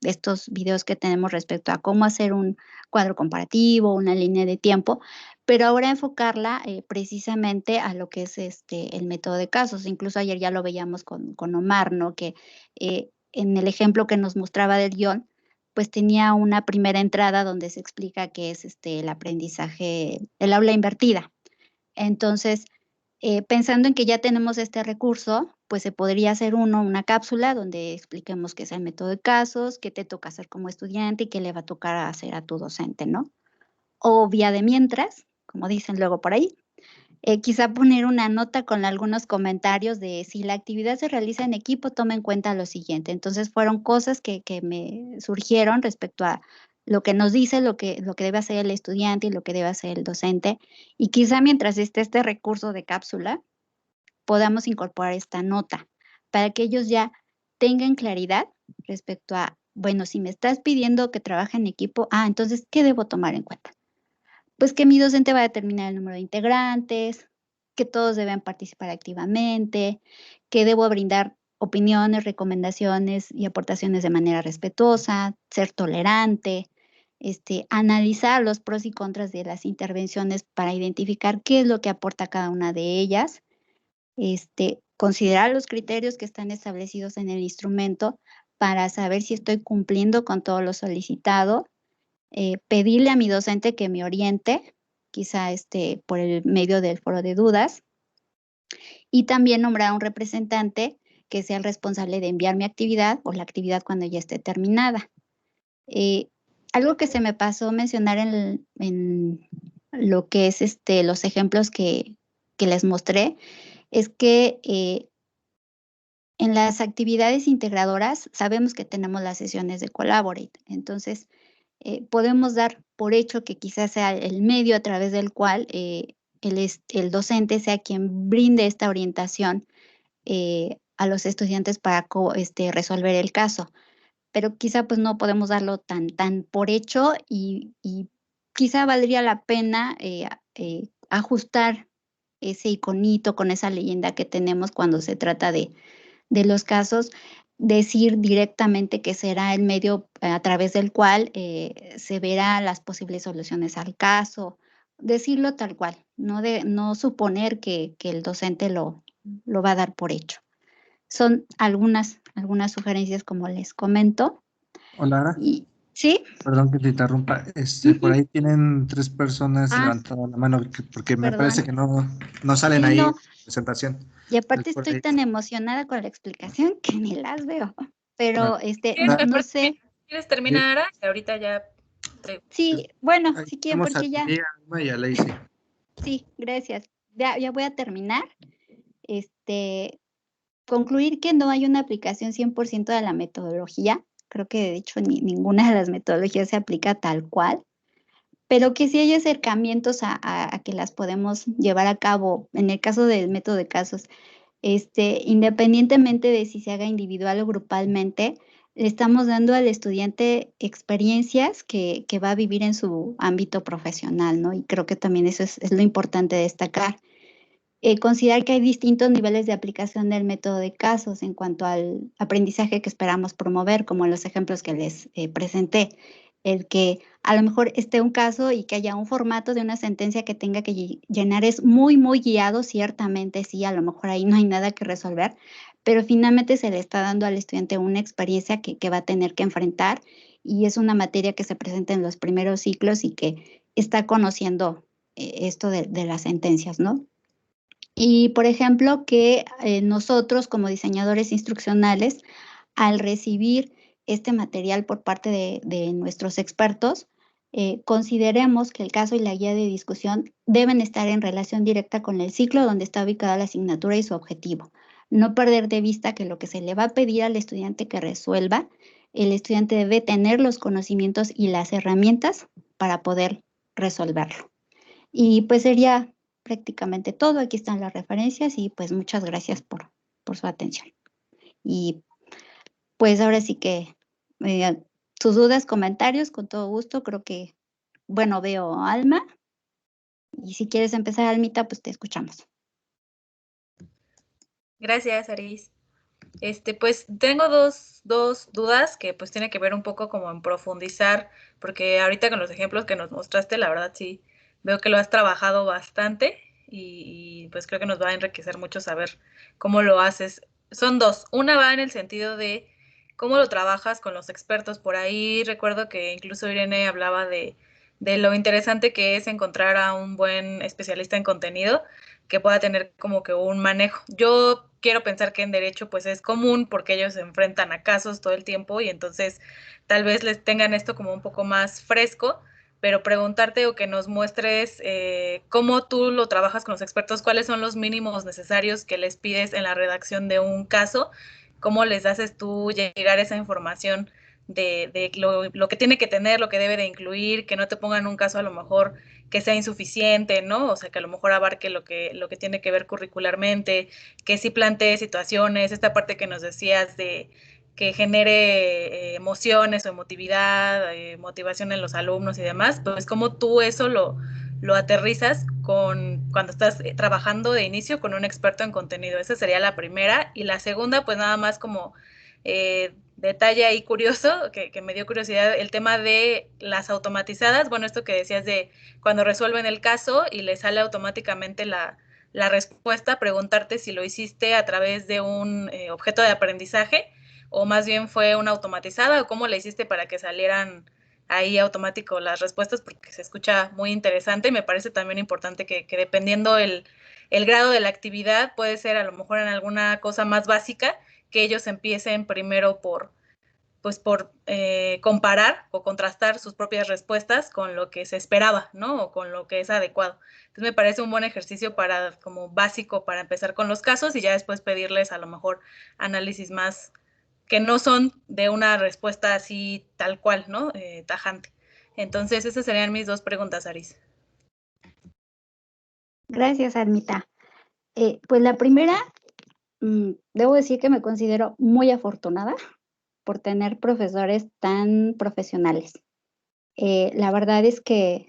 estos videos que tenemos respecto a cómo hacer un cuadro comparativo, una línea de tiempo, pero ahora enfocarla precisamente a lo que es el método de casos. Incluso ayer ya lo veíamos con Omar, ¿no? Que en el ejemplo que nos mostraba del guión, pues tenía una primera entrada donde se explica qué es el aprendizaje, el aula invertida. Entonces, pensando en que ya tenemos este recurso, pues se podría hacer una cápsula donde expliquemos qué es el método de casos, qué te toca hacer como estudiante y qué le va a tocar hacer a tu docente, ¿no? O vía de mientras, como dicen luego por ahí, quizá poner una nota con algunos comentarios de si la actividad se realiza en equipo, toma en cuenta lo siguiente. Entonces fueron cosas que me surgieron respecto a lo que nos dice, lo que debe hacer el estudiante y lo que debe hacer el docente. Y quizá mientras esté este recurso de cápsula, podamos incorporar esta nota para que ellos ya tengan claridad respecto a, bueno, si me estás pidiendo que trabaje en equipo, entonces, ¿qué debo tomar en cuenta? Pues que mi docente va a determinar el número de integrantes, que todos deben participar activamente, que debo brindar opiniones, recomendaciones y aportaciones de manera respetuosa, ser tolerante, analizar los pros y contras de las intervenciones para identificar qué es lo que aporta cada una de ellas, considerar los criterios que están establecidos en el instrumento para saber si estoy cumpliendo con todo lo solicitado, pedirle a mi docente que me oriente, quizá por el medio del foro de dudas, y también nombrar a un representante que sea el responsable de enviar mi actividad o la actividad cuando ya esté terminada. Algo que se me pasó mencionar en lo que es los ejemplos que les mostré, es que en las actividades integradoras sabemos que tenemos las sesiones de Collaborate, entonces podemos dar por hecho que quizás sea el medio a través del cual el docente sea quien brinde esta orientación a los estudiantes para resolver el caso. Pero quizá pues no podemos darlo tan por hecho y quizá valdría la pena ajustar ese iconito con esa leyenda que tenemos cuando se trata de los casos, decir directamente que será el medio a través del cual se verán las posibles soluciones al caso, decirlo tal cual, no suponer que el docente lo va a dar por hecho. Son algunas sugerencias, como les comento. Hola, Ara. ¿Sí? Perdón que te interrumpa. Por ahí tienen 3 personas levantando la mano porque me parece que no salen ahí en la presentación. Y aparte estoy tan emocionada con la explicación que ni las veo. Pero no sé. ¿Quieres terminar, Ara? Y ahorita ya. Sí, bueno, si quieren, porque ya. Y a Lacey. Sí, gracias. Ya voy a terminar. Concluir que no hay una aplicación 100% de la metodología. Creo que de hecho ninguna de las metodologías se aplica tal cual, pero que sí hay acercamientos a que las podemos llevar a cabo. En el caso del método de casos, independientemente de si se haga individual o grupalmente, le estamos dando al estudiante experiencias que va a vivir en su ámbito profesional, ¿no? Y creo que también eso es lo importante de destacar. Considerar que hay distintos niveles de aplicación del método de casos en cuanto al aprendizaje que esperamos promover, como en los ejemplos que les presenté. El que a lo mejor esté un caso y que haya un formato de una sentencia que tenga que llenar es muy, muy guiado, ciertamente sí, a lo mejor ahí no hay nada que resolver, pero finalmente se le está dando al estudiante una experiencia que va a tener que enfrentar y es una materia que se presenta en los primeros ciclos y que está conociendo esto de las sentencias, ¿no? Y, por ejemplo, que nosotros como diseñadores instruccionales, al recibir este material por parte de nuestros expertos, consideremos que el caso y la guía de discusión deben estar en relación directa con el ciclo donde está ubicada la asignatura y su objetivo. No perder de vista que lo que se le va a pedir al estudiante que resuelva, el estudiante debe tener los conocimientos y las herramientas para poder resolverlo. Y pues sería prácticamente todo. Aquí están las referencias y pues muchas gracias por su atención. Y pues ahora sí que sus dudas, comentarios, con todo gusto. Creo que, bueno, veo a Alma. Y si quieres empezar, Almita, pues te escuchamos. Gracias, Aris. Pues tengo dos dudas que pues tiene que ver un poco como en profundizar, porque ahorita con los ejemplos que nos mostraste, la verdad sí veo que lo has trabajado bastante y pues creo que nos va a enriquecer mucho saber cómo lo haces. Son dos. Una va en el sentido de cómo lo trabajas con los expertos. Por ahí recuerdo que incluso Irene hablaba de lo interesante que es encontrar a un buen especialista en contenido que pueda tener como que un manejo. Yo quiero pensar que en derecho pues es común porque ellos se enfrentan a casos todo el tiempo y entonces tal vez les tengan esto como un poco más fresco, pero preguntarte o que nos muestres cómo tú lo trabajas con los expertos, cuáles son los mínimos necesarios que les pides en la redacción de un caso, cómo les haces tú llegar esa información de lo que tiene que tener, lo que debe de incluir, que no te pongan un caso a lo mejor que sea insuficiente, ¿no? O sea, que a lo mejor abarque lo que tiene que ver curricularmente, que sí plantee situaciones, esta parte que nos decías de que genere emociones o emotividad, motivación en los alumnos y demás, pues cómo tú eso lo aterrizas cuando estás trabajando de inicio con un experto en contenido. Esa sería la primera. Y la segunda, pues nada más como detalle ahí curioso, que me dio curiosidad, el tema de las automatizadas. Bueno, esto que decías de cuando resuelven el caso y les sale automáticamente la respuesta, preguntarte si lo hiciste a través de un objeto de aprendizaje o más bien fue una automatizada o cómo le hiciste para que salieran ahí automático las respuestas, porque se escucha muy interesante y me parece también importante que dependiendo el grado de la actividad, puede ser a lo mejor en alguna cosa más básica, que ellos empiecen primero por comparar o contrastar sus propias respuestas con lo que se esperaba, ¿no? O con lo que es adecuado. Entonces me parece un buen ejercicio como básico para empezar con los casos y ya después pedirles a lo mejor análisis más que no son de una respuesta así tal cual, ¿no? Tajante. Entonces esas serían mis dos preguntas, Aris. Gracias, Armita. Pues la primera, debo decir que me considero muy afortunada por tener profesores tan profesionales. La verdad es que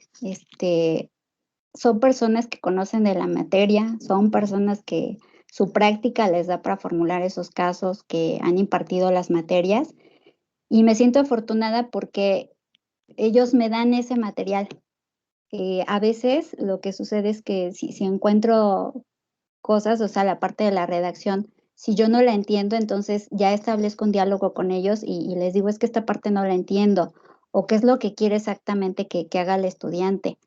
son personas que conocen de la materia, son personas que su práctica les da para formular esos casos, que han impartido las materias, y me siento afortunada porque ellos me dan ese material. A veces lo que sucede es que si encuentro cosas, o sea, la parte de la redacción, si yo no la entiendo, entonces ya establezco un diálogo con ellos y les digo, es que esta parte no la entiendo, o qué es lo que quiere exactamente que haga el estudiante.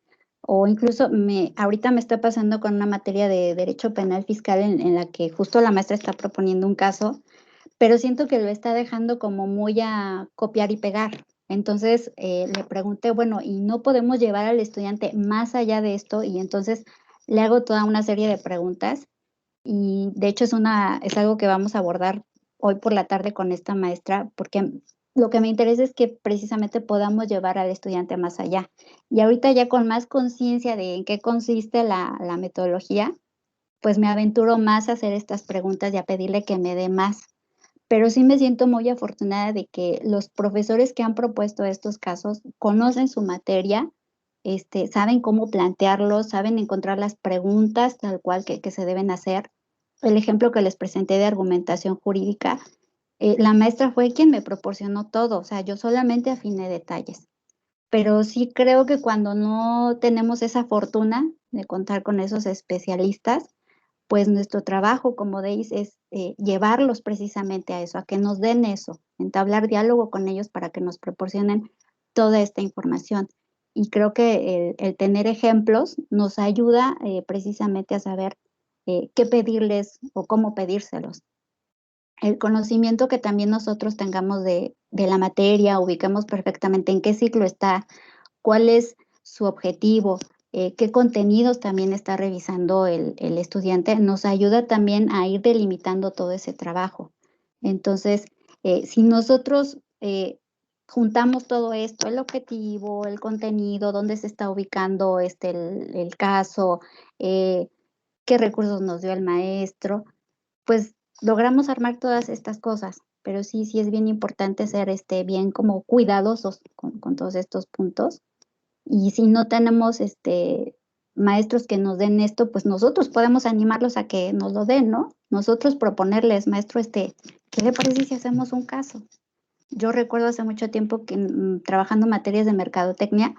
O incluso ahorita me está pasando con una materia de Derecho Penal Fiscal en la que justo la maestra está proponiendo un caso, pero siento que lo está dejando como muy a copiar y pegar. Entonces le pregunté, bueno, ¿y no podemos llevar al estudiante más allá de esto? Y entonces le hago toda una serie de preguntas y de hecho es algo que vamos a abordar hoy por la tarde con esta maestra, porque lo que me interesa es que precisamente podamos llevar al estudiante más allá. Y ahorita ya con más conciencia de en qué consiste la metodología, pues me aventuro más a hacer estas preguntas y a pedirle que me dé más. Pero sí me siento muy afortunada de que los profesores que han propuesto estos casos conocen su materia, saben cómo plantearlos, saben encontrar las preguntas tal cual que se deben hacer. El ejemplo que les presenté de argumentación jurídica, la maestra fue quien me proporcionó todo, o sea, yo solamente afiné detalles. Pero sí creo que cuando no tenemos esa fortuna de contar con esos especialistas, pues nuestro trabajo como DEIS es llevarlos precisamente a eso, a que nos den eso, entablar diálogo con ellos para que nos proporcionen toda esta información. Y creo que el tener ejemplos nos ayuda precisamente a saber qué pedirles o cómo pedírselos. El conocimiento que también nosotros tengamos de la materia, ubiquemos perfectamente en qué ciclo está, cuál es su objetivo, qué contenidos también está revisando el estudiante, nos ayuda también a ir delimitando todo ese trabajo. Entonces, si nosotros juntamos todo esto, el objetivo, el contenido, dónde se está ubicando el caso, qué recursos nos dio el maestro, pues logramos armar todas estas cosas. Pero sí es bien importante ser bien como cuidadosos con todos estos puntos. Y si no tenemos maestros que nos den esto, pues nosotros podemos animarlos a que nos lo den, ¿no? Nosotros proponerles, maestro, ¿qué le parece si hacemos un caso? Yo recuerdo hace mucho tiempo que trabajando materias de mercadotecnia,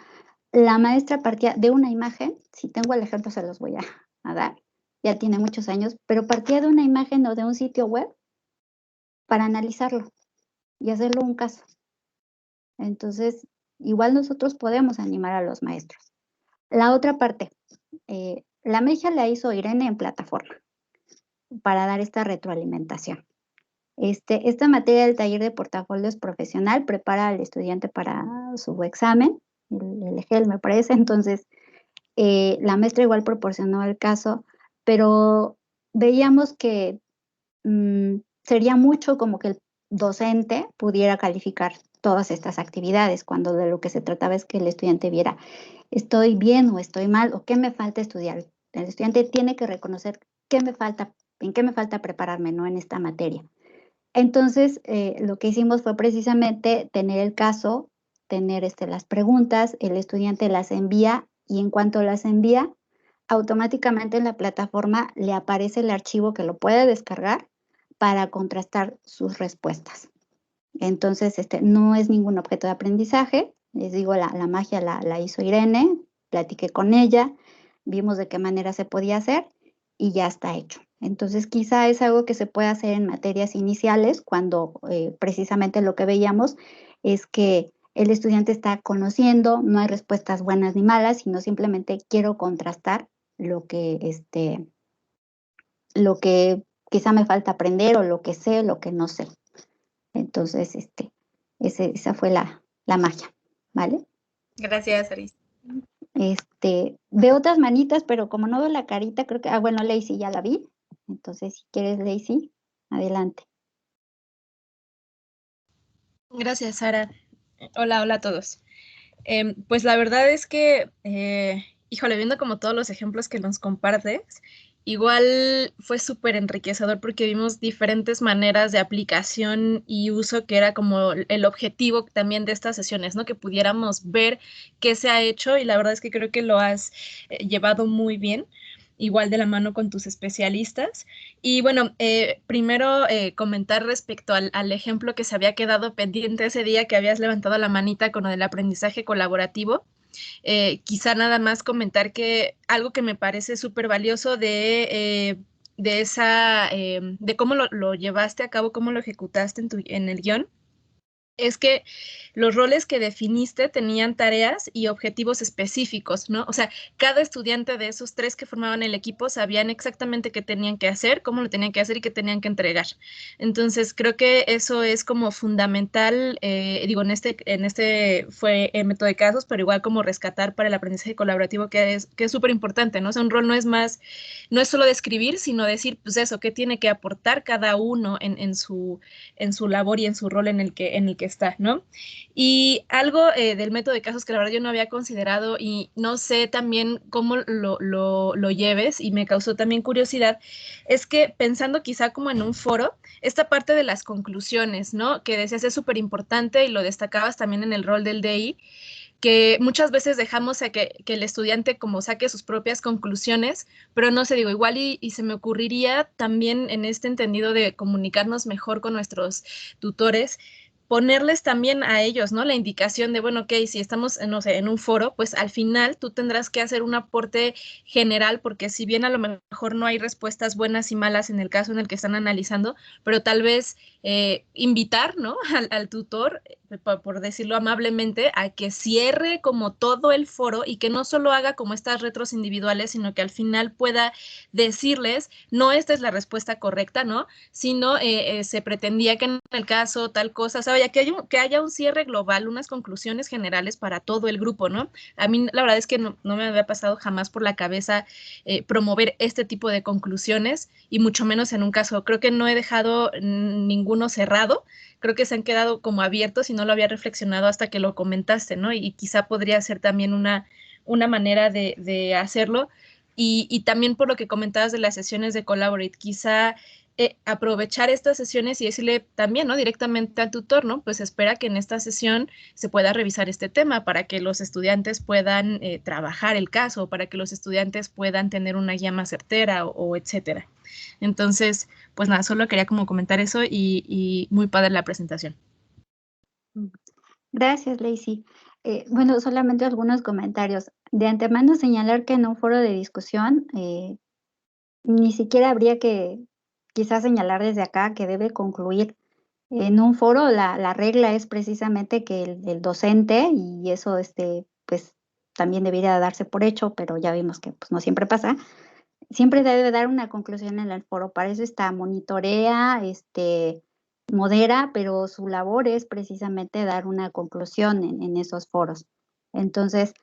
la maestra partía de una imagen, si tengo el ejemplo se los voy a dar, ya tiene muchos años, pero partía de una imagen o de un sitio web para analizarlo y hacerlo un caso. Entonces, igual nosotros podemos animar a los maestros. La otra parte, la magia la hizo Irene en plataforma para dar esta retroalimentación. Esta materia del taller de portafolios profesional prepara al estudiante para su examen, el EGEL me parece, entonces la maestra igual proporcionó el caso, pero veíamos que sería mucho como que el docente pudiera calificar todas estas actividades, cuando de lo que se trataba es que el estudiante viera, estoy bien o estoy mal, o qué me falta estudiar. El estudiante tiene que reconocer en qué me falta prepararme, ¿no? En esta materia. Entonces, lo que hicimos fue precisamente tener el caso, tener las preguntas, el estudiante las envía y en cuanto las envía, automáticamente en la plataforma le aparece el archivo que lo puede descargar para contrastar sus respuestas. Entonces, no es ningún objeto de aprendizaje. Les digo, la magia la hizo Irene, platiqué con ella, vimos de qué manera se podía hacer y ya está hecho. Entonces, quizá es algo que se puede hacer en materias iniciales cuando precisamente lo que veíamos es que el estudiante está conociendo, no hay respuestas buenas ni malas, sino simplemente quiero contrastar lo que quizá me falta aprender o lo que sé, lo que no sé. Entonces, esa fue la magia, ¿vale? Gracias, Aris. Veo otras manitas, pero como no veo la carita, creo que, bueno, Lacey ya la vi. Entonces, si quieres, Lacey, adelante. Gracias, Sara. Hola a todos. Pues la verdad es que, híjole, viendo como todos los ejemplos que nos compartes, igual fue súper enriquecedor porque vimos diferentes maneras de aplicación y uso que era como el objetivo también de estas sesiones, ¿no? Que pudiéramos ver qué se ha hecho y la verdad es que creo que lo has llevado muy bien, igual de la mano con tus especialistas. Y bueno, primero comentar respecto al ejemplo que se había quedado pendiente ese día que habías levantado la manita con lo del aprendizaje colaborativo. Quizá nada más comentar que algo que me parece súper valioso de cómo lo llevaste a cabo, cómo lo ejecutaste en el guión, es que los roles que definiste tenían tareas y objetivos específicos, ¿no? O sea, cada estudiante de esos 3 que formaban el equipo sabían exactamente qué tenían que hacer, cómo lo tenían que hacer y qué tenían que entregar. Entonces, creo que eso es como fundamental, digo, en este fue el método de casos, pero igual como rescatar para el aprendizaje colaborativo, que es súper importante, ¿no? O sea, un rol no es solo describir, sino decir, pues eso, qué tiene que aportar cada uno en su labor y en su rol en el que está, ¿no? Y algo del método de casos que la verdad yo no había considerado y no sé también cómo lo lleves y me causó también curiosidad, es que pensando quizá como en un foro, esta parte de las conclusiones, ¿no? Que decías es súper importante y lo destacabas también en el rol del DI, que muchas veces dejamos a que el estudiante como saque sus propias conclusiones, pero no sé, digo, igual y se me ocurriría también en este entendido de comunicarnos mejor con nuestros tutores, ponerles también a ellos, ¿no? La indicación de, bueno, ok, si estamos, no sé, en un foro, pues al final tú tendrás que hacer un aporte general, porque si bien a lo mejor no hay respuestas buenas y malas en el caso en el que están analizando, pero tal vez invitar, ¿no? Al tutor, por decirlo amablemente, a que cierre como todo el foro y que no solo haga como estas retros individuales, sino que al final pueda decirles, no, esta es la respuesta correcta, ¿no? Sino se pretendía que en el caso tal cosa, o sea, que haya un cierre global, unas conclusiones generales para todo el grupo, ¿no? A mí la verdad es que no me había pasado jamás por la cabeza promover este tipo de conclusiones y mucho menos en un caso. Creo que no he dejado ninguno cerrado, creo que se han quedado como abiertos y no lo había reflexionado hasta que lo comentaste, ¿no? Y quizá podría ser también una manera de hacerlo. Y también por lo que comentabas de las sesiones de Collaborate, quizá aprovechar estas sesiones y decirle también, ¿no? Directamente al tutor, ¿no? Pues espera que en esta sesión se pueda revisar este tema para que los estudiantes puedan trabajar el caso, para que los estudiantes puedan tener una guía más certera o etcétera. Entonces, pues nada, solo quería como comentar eso y muy padre la presentación. Gracias, Lacey. Bueno, solamente algunos comentarios. De antemano señalar que en un foro de discusión ni siquiera habría que quizás señalar desde acá que debe concluir. En un foro la regla es precisamente que el docente, y eso pues también debería darse por hecho, pero ya vimos que pues, no siempre pasa, siempre debe dar una conclusión en el foro. Para eso está, monitorea, modera, pero su labor es precisamente dar una conclusión en esos foros. Entonces,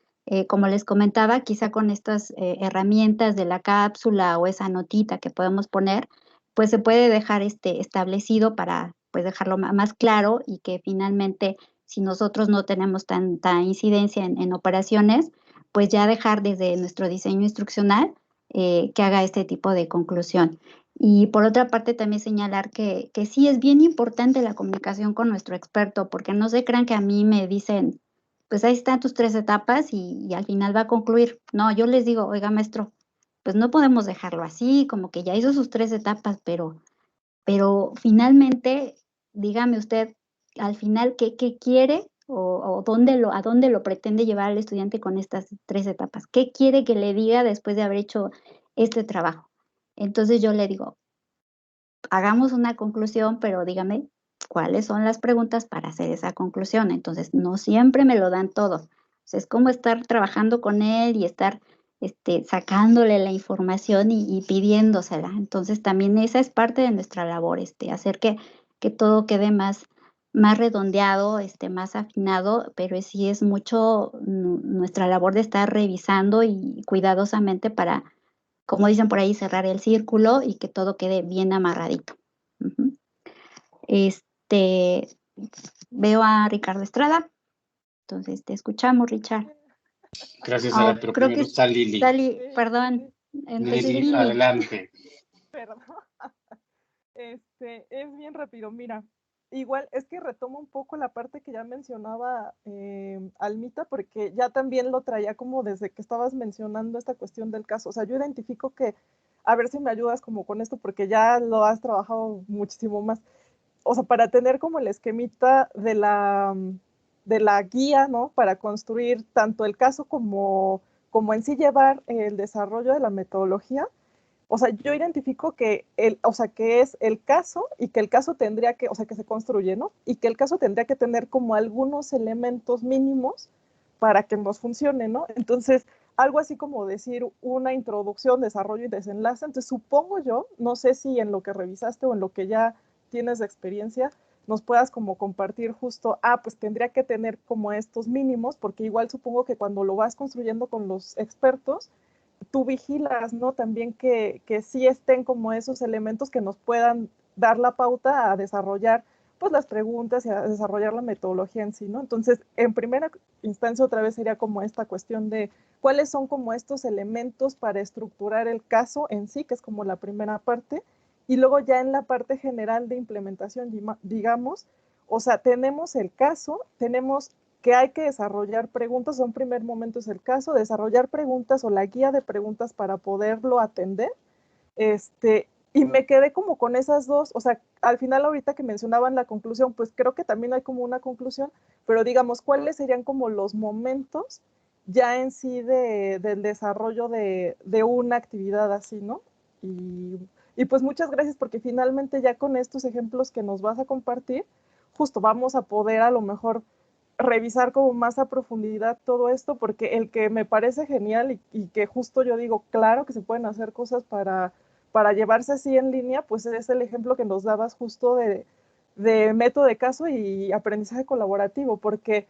como les comentaba, quizá con estas herramientas de la cápsula o esa notita que podemos poner, pues se puede dejar establecido para pues dejarlo más claro y que finalmente, si nosotros no tenemos tanta incidencia en operaciones, pues ya dejar desde nuestro diseño instruccional que haga este tipo de conclusión. Y por otra parte, también señalar que sí es bien importante la comunicación con nuestro experto, porque no se crean que a mí me dicen, pues ahí están tus 3 etapas y al final va a concluir. No, yo les digo, oiga, maestro, pues no podemos dejarlo así, como que ya hizo sus 3 etapas, pero finalmente, dígame usted, al final, ¿qué quiere o a dónde lo pretende llevar al estudiante con estas 3 etapas? ¿Qué quiere que le diga después de haber hecho este trabajo? Entonces yo le digo, hagamos una conclusión, pero dígame cuáles son las preguntas para hacer esa conclusión. Entonces, no siempre me lo dan todo. O sea, es como estar trabajando con él y estar sacándole la información y pidiéndosela. Entonces, también esa es parte de nuestra labor, hacer que todo quede más redondeado, más afinado, pero sí es mucho nuestra labor de estar revisando y cuidadosamente para, como dicen por ahí, cerrar el círculo y que todo quede bien amarradito. Uh-huh. Veo a Ricardo Estrada, entonces te escuchamos, Richard. Gracias, Sara, pero creo primero que está Lili. Perdón. Entonces, Lili, adelante. Perdón. Es bien rápido, mira. Igual es que retomo un poco la parte que ya mencionaba Almita, porque ya también lo traía como desde que estabas mencionando esta cuestión del caso. O sea, yo identifico que, a ver si me ayudas como con esto, porque ya lo has trabajado muchísimo más. O sea, para tener como el esquemita de la guía, ¿no? Para construir tanto el caso como en sí llevar el desarrollo de la metodología. O sea, yo identifico que que es el caso y que el caso tendría que, o sea, que se construye, ¿no? Y que el caso tendría que tener como algunos elementos mínimos para que nos funcione, ¿no? Entonces, algo así como decir una introducción, desarrollo y desenlace. Entonces, supongo yo, no sé si en lo que revisaste o en lo que ya tienes de experiencia, nos puedas como compartir justo, pues tendría que tener como estos mínimos, porque igual supongo que cuando lo vas construyendo con los expertos, tú vigilas, ¿no? También que sí estén como esos elementos que nos puedan dar la pauta a desarrollar pues las preguntas y a desarrollar la metodología en sí, ¿no? Entonces, en primera instancia otra vez sería como esta cuestión de cuáles son como estos elementos para estructurar el caso en sí, que es como la primera parte, y luego ya en la parte general de implementación, digamos, o sea, tenemos el caso, tenemos que hay que desarrollar preguntas, un primer momento es el caso, desarrollar preguntas o la guía de preguntas para poderlo atender, y me quedé como con esas dos, o sea, al final ahorita que mencionaban la conclusión, pues creo que también hay como una conclusión, pero digamos, ¿cuáles serían como los momentos ya en sí del desarrollo de una actividad así, ¿no? Y pues muchas gracias porque finalmente ya con estos ejemplos que nos vas a compartir, justo vamos a poder a lo mejor revisar como más a profundidad todo esto, porque el que me parece genial y que justo yo digo, claro que se pueden hacer cosas para llevarse así en línea, pues es el ejemplo que nos dabas justo de método de caso y aprendizaje colaborativo, porque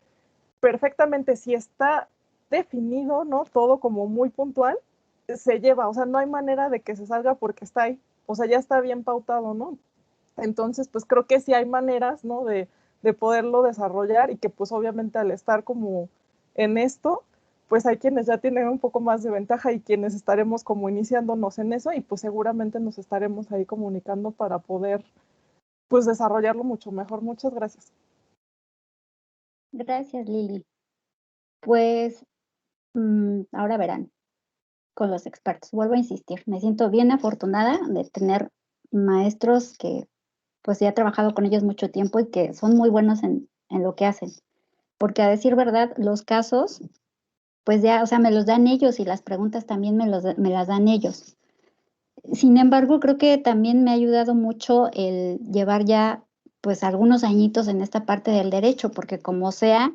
perfectamente si está definido, ¿no? Todo como muy puntual, se lleva, o sea, no hay manera de que se salga porque está ahí, o sea, ya está bien pautado, ¿no? Entonces, pues creo que sí hay maneras, ¿no? De poderlo desarrollar y que pues obviamente al estar como en esto, pues hay quienes ya tienen un poco más de ventaja y quienes estaremos como iniciándonos en eso y pues seguramente nos estaremos ahí comunicando para poder pues desarrollarlo mucho mejor. Muchas gracias. Gracias, Lili. Pues ahora verán con los expertos. Vuelvo a insistir, me siento bien afortunada de tener maestros que pues ya he trabajado con ellos mucho tiempo y que son muy buenos en lo que hacen. Porque a decir verdad, los casos, pues ya, o sea, me los dan ellos y las preguntas también me las dan ellos. Sin embargo, creo que también me ha ayudado mucho el llevar ya pues algunos añitos en esta parte del derecho, porque como sea,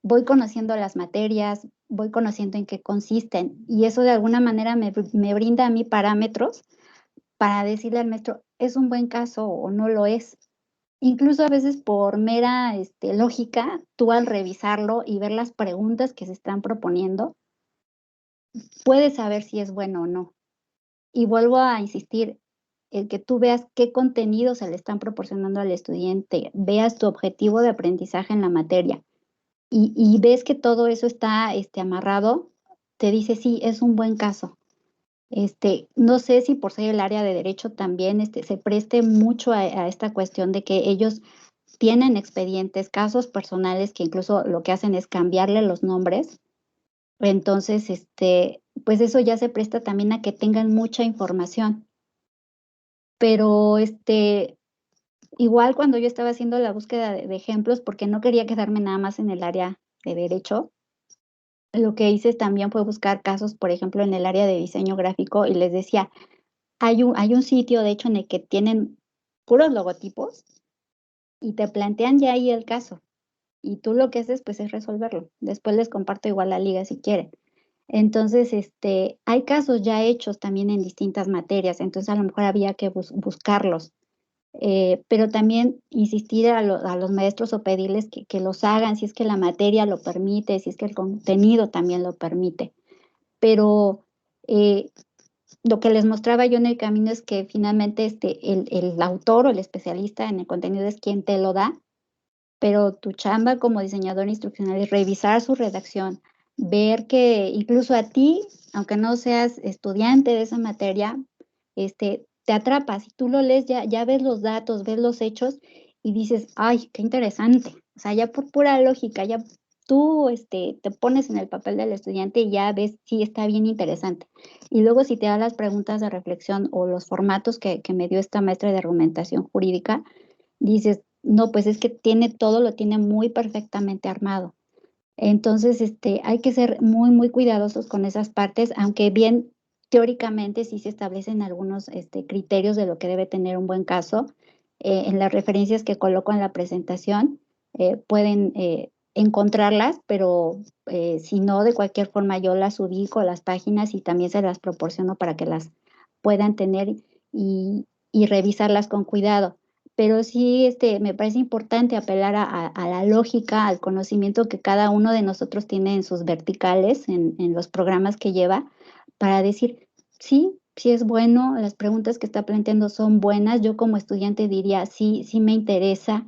voy conociendo las materias, voy conociendo en qué consisten y eso de alguna manera me brinda a mí parámetros para decirle al maestro, ¿es un buen caso o no lo es? Incluso a veces por mera lógica, tú al revisarlo y ver las preguntas que se están proponiendo, puedes saber si es bueno o no. Y vuelvo a insistir, el que tú veas qué contenido se le están proporcionando al estudiante, veas tu objetivo de aprendizaje en la materia y ves que todo eso está amarrado, te dice, sí, es un buen caso. No sé si por ser el área de derecho también se preste mucho a esta cuestión de que ellos tienen expedientes, casos personales que incluso lo que hacen es cambiarle los nombres. Entonces, pues eso ya se presta también a que tengan mucha información. Pero igual cuando yo estaba haciendo la búsqueda de ejemplos, porque no quería quedarme nada más en el área de derecho, lo que hice también fue buscar casos, por ejemplo, en el área de diseño gráfico y les decía, hay un sitio, de hecho, en el que tienen puros logotipos y te plantean ya ahí el caso. Y tú lo que haces, pues, es resolverlo. Después les comparto igual la liga si quieren. Entonces, hay casos ya hechos también en distintas materias, entonces a lo mejor había que buscarlos. Pero también insistir a los maestros o pedirles que los hagan si es que la materia lo permite, si es que el contenido también lo permite. Pero lo que les mostraba yo en el camino es que finalmente el autor o el especialista en el contenido es quien te lo da, pero tu chamba como diseñador instruccional es revisar su redacción, ver que incluso a ti, aunque no seas estudiante de esa materia, te atrapas. Si tú lo lees, ya ves los datos, ves los hechos y dices, ay, qué interesante. O sea, ya por pura lógica, ya tú te pones en el papel del estudiante y ya ves si está bien interesante. Y luego si te da las preguntas de reflexión o los formatos que me dio esta maestra de argumentación jurídica, dices, no, pues es que lo tiene muy perfectamente armado. Entonces, hay que ser muy, muy cuidadosos con esas partes, aunque bien teóricamente sí se establecen algunos criterios de lo que debe tener un buen caso. En las referencias que coloco en la presentación pueden encontrarlas, pero si no, de cualquier forma yo las ubico, las páginas, y también se las proporciono para que las puedan tener y revisarlas con cuidado. Pero sí, me parece importante apelar a la lógica, al conocimiento que cada uno de nosotros tiene en sus verticales, en los programas que lleva, para decir, sí es bueno, las preguntas que está planteando son buenas. Yo como estudiante diría, sí me interesa,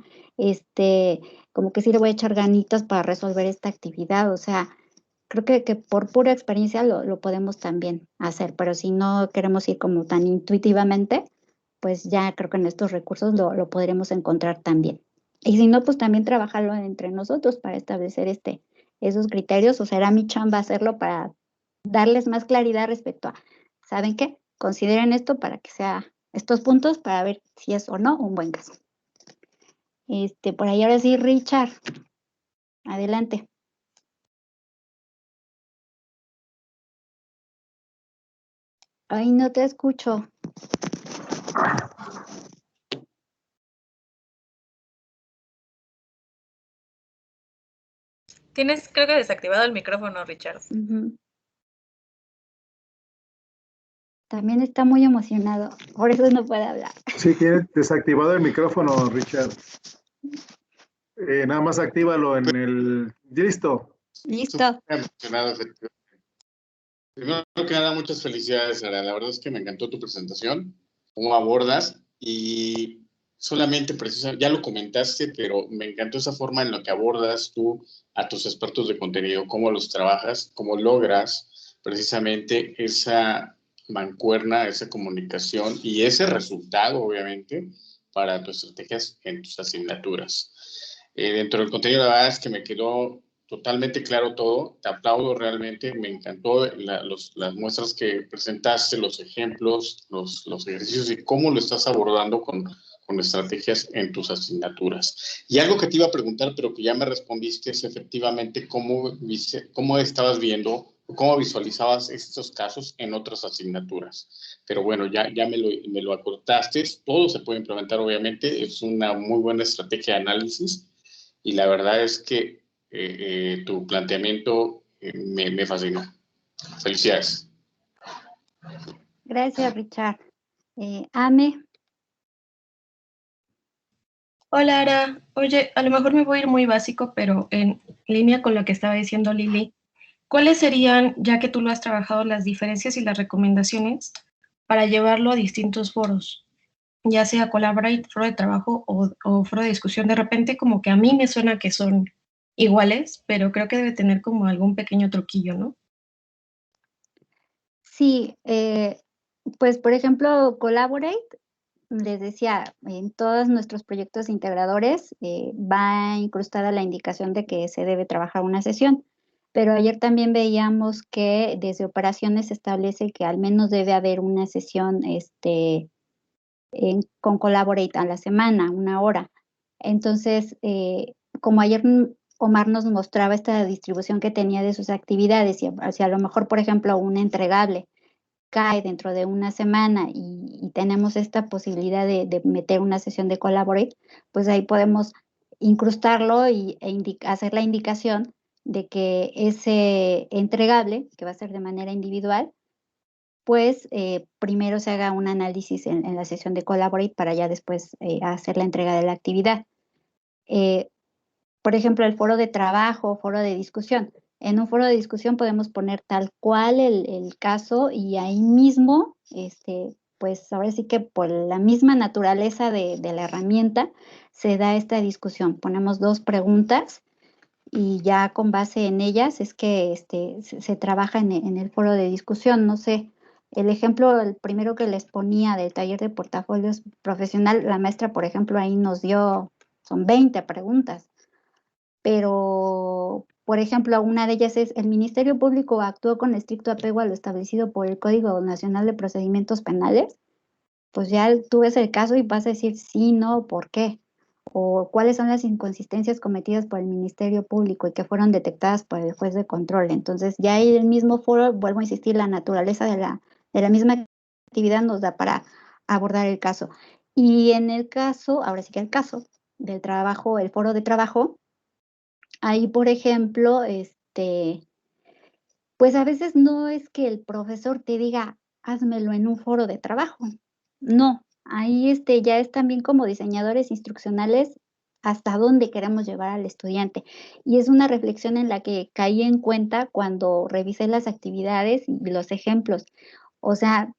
como que sí le voy a echar ganitas para resolver esta actividad. O sea, creo que por pura experiencia lo podemos también hacer, pero si no queremos ir como tan intuitivamente, pues ya creo que en estos recursos lo podremos encontrar también. Y si no, pues también trabajarlo entre nosotros para establecer esos criterios, o será mi chamba hacerlo para darles más claridad respecto a, ¿saben qué? Consideren esto para que sea estos puntos para ver si es o no un buen caso. Por ahí ahora sí, Richard, adelante. Ay, no te escucho. Tienes, creo que desactivado el micrófono, Richard. También está muy emocionado, por eso no puede hablar. Sí, tiene desactivado el micrófono, Richard. Nada más actívalo en el... Listo. Listo. Emocionado, primero que nada, muchas felicidades, Sara. La verdad es que me encantó tu presentación, cómo abordas, y solamente precisamente, ya lo comentaste, pero me encantó esa forma en la que abordas tú a tus expertos de contenido, cómo los trabajas, cómo logras precisamente esa mancuerna, esa comunicación y ese resultado, obviamente, para tus estrategias en tus asignaturas. Dentro del contenido, la verdad es que me quedó totalmente claro todo. Te aplaudo realmente. Me encantó las muestras que presentaste, los ejemplos, los ejercicios y cómo lo estás abordando con estrategias en tus asignaturas. Y algo que te iba a preguntar, pero que ya me respondiste, es efectivamente cómo estabas viendo, cómo visualizabas estos casos en otras asignaturas. Pero bueno, ya me lo acortaste. Todo se puede implementar, obviamente. Es una muy buena estrategia de análisis. Y la verdad es que tu planteamiento me fascinó. Felicidades. Gracias, Richard. Ame. Hola, Ara. Oye, a lo mejor me voy a ir muy básico, pero en línea con lo que estaba diciendo Lili, ¿cuáles serían, ya que tú lo has trabajado, las diferencias y las recomendaciones para llevarlo a distintos foros? Ya sea Collaborate, foro de trabajo o foro de discusión. De repente como que a mí me suena que son iguales, pero creo que debe tener como algún pequeño truquillo, ¿no? Sí, pues por ejemplo, Collaborate, les decía, en todos nuestros proyectos integradores va incrustada la indicación de que se debe trabajar una sesión, pero ayer también veíamos que desde operaciones se establece que al menos debe haber una sesión con Collaborate a la semana, 1 hora. Entonces, como ayer Omar nos mostraba esta distribución que tenía de sus actividades, y si a lo mejor, por ejemplo, un entregable cae dentro de una semana y tenemos esta posibilidad de meter una sesión de Collaborate, pues ahí podemos incrustarlo e hacer la indicación de que ese entregable, que va a ser de manera individual, pues primero se haga un análisis en la sesión de Collaborate para ya después hacer la entrega de la actividad. Por ejemplo, el foro de trabajo, foro de discusión. En un foro de discusión podemos poner tal cual el caso y ahí mismo, pues ahora sí que por la misma naturaleza de la herramienta se da esta discusión. Ponemos 2 preguntas y ya con base en ellas es que se trabaja en el foro de discusión. No sé, el ejemplo, el primero que les ponía del taller de portafolios profesional, la maestra, por ejemplo, ahí nos dio, son 20 preguntas. Pero, por ejemplo, una de ellas es, ¿el Ministerio Público actuó con estricto apego a lo establecido por el Código Nacional de Procedimientos Penales? Pues ya tú ves el caso y vas a decir sí, no, ¿por qué? O cuáles son las inconsistencias cometidas por el Ministerio Público y que fueron detectadas por el juez de control. Entonces, ya ahí el mismo foro, vuelvo a insistir, la naturaleza de la misma actividad nos da para abordar el caso. Y en el caso, ahora sí que el caso del trabajo, el foro de trabajo, ahí, por ejemplo, pues a veces no es que el profesor te diga, házmelo en un foro de trabajo. No, ahí ya es también como diseñadores instruccionales hasta dónde queremos llevar al estudiante. Y es una reflexión en la que caí en cuenta cuando revisé las actividades y los ejemplos. O sea,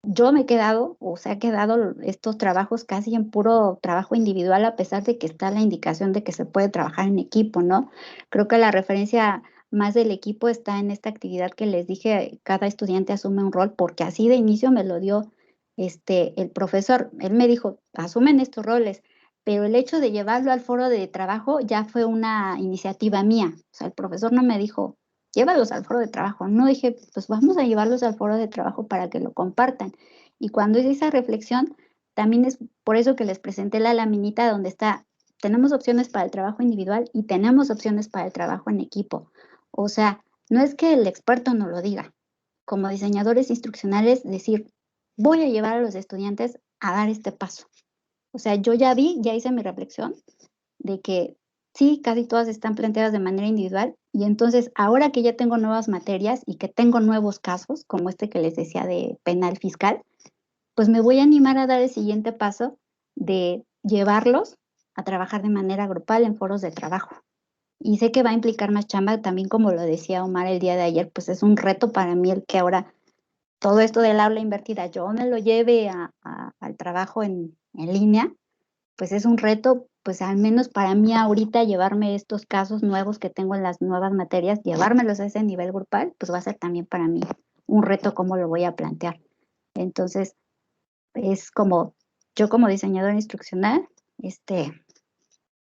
yo me he quedado, o se ha quedado estos trabajos casi en puro trabajo individual, a pesar de que está la indicación de que se puede trabajar en equipo, ¿no? Creo que la referencia más del equipo está en esta actividad que les dije, cada estudiante asume un rol, porque así de inicio me lo dio el profesor. Él me dijo, asumen estos roles, pero el hecho de llevarlo al foro de trabajo ya fue una iniciativa mía. O sea, el profesor no me dijo, llévalos al foro de trabajo. No, dije, pues vamos a llevarlos al foro de trabajo para que lo compartan. Y cuando hice esa reflexión, también es por eso que les presenté la laminita donde está, tenemos opciones para el trabajo individual y tenemos opciones para el trabajo en equipo. O sea, no es que el experto no lo diga. Como diseñadores instruccionales, decir, voy a llevar a los estudiantes a dar este paso. O sea, yo ya hice mi reflexión de que sí, casi todas están planteadas de manera individual y entonces ahora que ya tengo nuevas materias y que tengo nuevos casos, como este que les decía de penal fiscal, pues me voy a animar a dar el siguiente paso de llevarlos a trabajar de manera grupal en foros de trabajo. Y sé que va a implicar más chamba, también como lo decía Omar el día de ayer, pues es un reto para mí el que ahora todo esto del aula invertida yo me lo lleve al trabajo en línea, pues es un reto, pues al menos para mí ahorita llevarme estos casos nuevos que tengo en las nuevas materias, llevármelos a ese nivel grupal, pues va a ser también para mí un reto cómo lo voy a plantear. Entonces, es como, yo como diseñadora instruccional,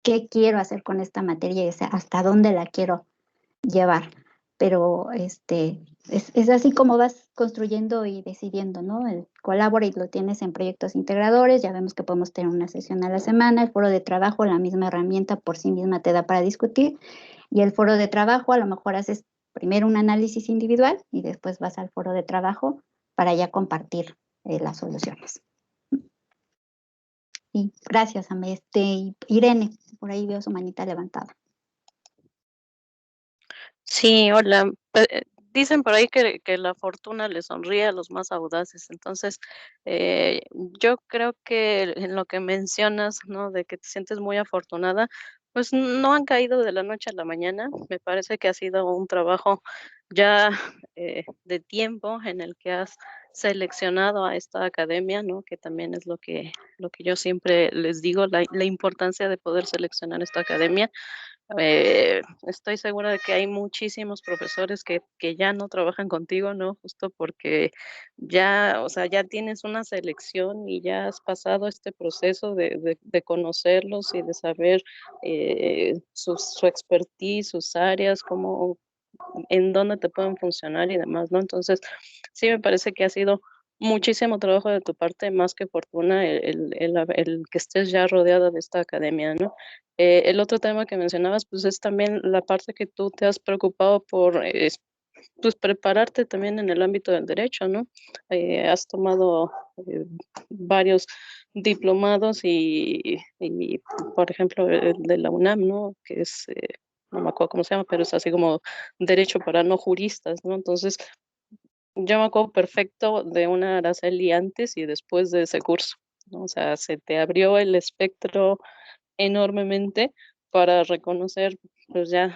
¿qué quiero hacer con esta materia? O sea, ¿hasta dónde la quiero llevar? Pero es así como vas construyendo y decidiendo, ¿no? El Collaborate lo tienes en proyectos integradores, ya vemos que podemos tener una sesión a la semana, el foro de trabajo, la misma herramienta por sí misma te da para discutir, y el foro de trabajo a lo mejor haces primero un análisis individual y después vas al foro de trabajo para ya compartir las soluciones. Y gracias, Irene, por ahí veo su manita levantada. Sí, hola. Dicen por ahí que la fortuna le sonríe a los más audaces. Entonces, yo creo que en lo que mencionas, ¿no? De que te sientes muy afortunada, pues no han caído de la noche a la mañana. Me parece que ha sido un trabajo ya de tiempo en el que has seleccionado a esta academia, ¿no? Que también es lo que yo siempre les digo, la importancia de poder seleccionar esta academia. Estoy segura de que hay muchísimos profesores que ya no trabajan contigo, ¿no? Justo porque ya, o sea, ya tienes una selección y ya has pasado este proceso de conocerlos y de saber su expertise, sus áreas, cómo, en dónde te pueden funcionar y demás, ¿no? Entonces, sí me parece que ha sido muchísimo trabajo de tu parte, más que fortuna, el que estés ya rodeada de esta academia, ¿no? El otro tema que mencionabas, pues es también la parte que tú te has preocupado por, pues prepararte también en el ámbito del derecho, ¿no? Has tomado varios diplomados y, por ejemplo, el de la UNAM, ¿no? Que es, no me acuerdo cómo se llama, pero es así como derecho para no juristas, ¿no? Entonces, yo me acuerdo perfecto de una Araceli antes y después de ese curso, ¿no? O sea, se te abrió el espectro enormemente para reconocer, pues ya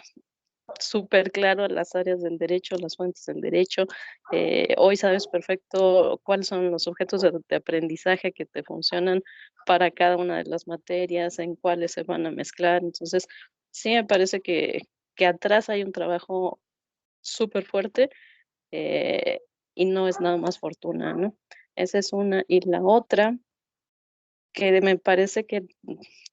súper claro las áreas del derecho, las fuentes del derecho. Hoy sabes perfecto cuáles son los objetos de aprendizaje que te funcionan para cada una de las materias, en cuáles se van a mezclar. Entonces, sí me parece que atrás hay un trabajo súper fuerte y no es nada más fortuna, ¿no? Esa es una. Y la otra, que me parece que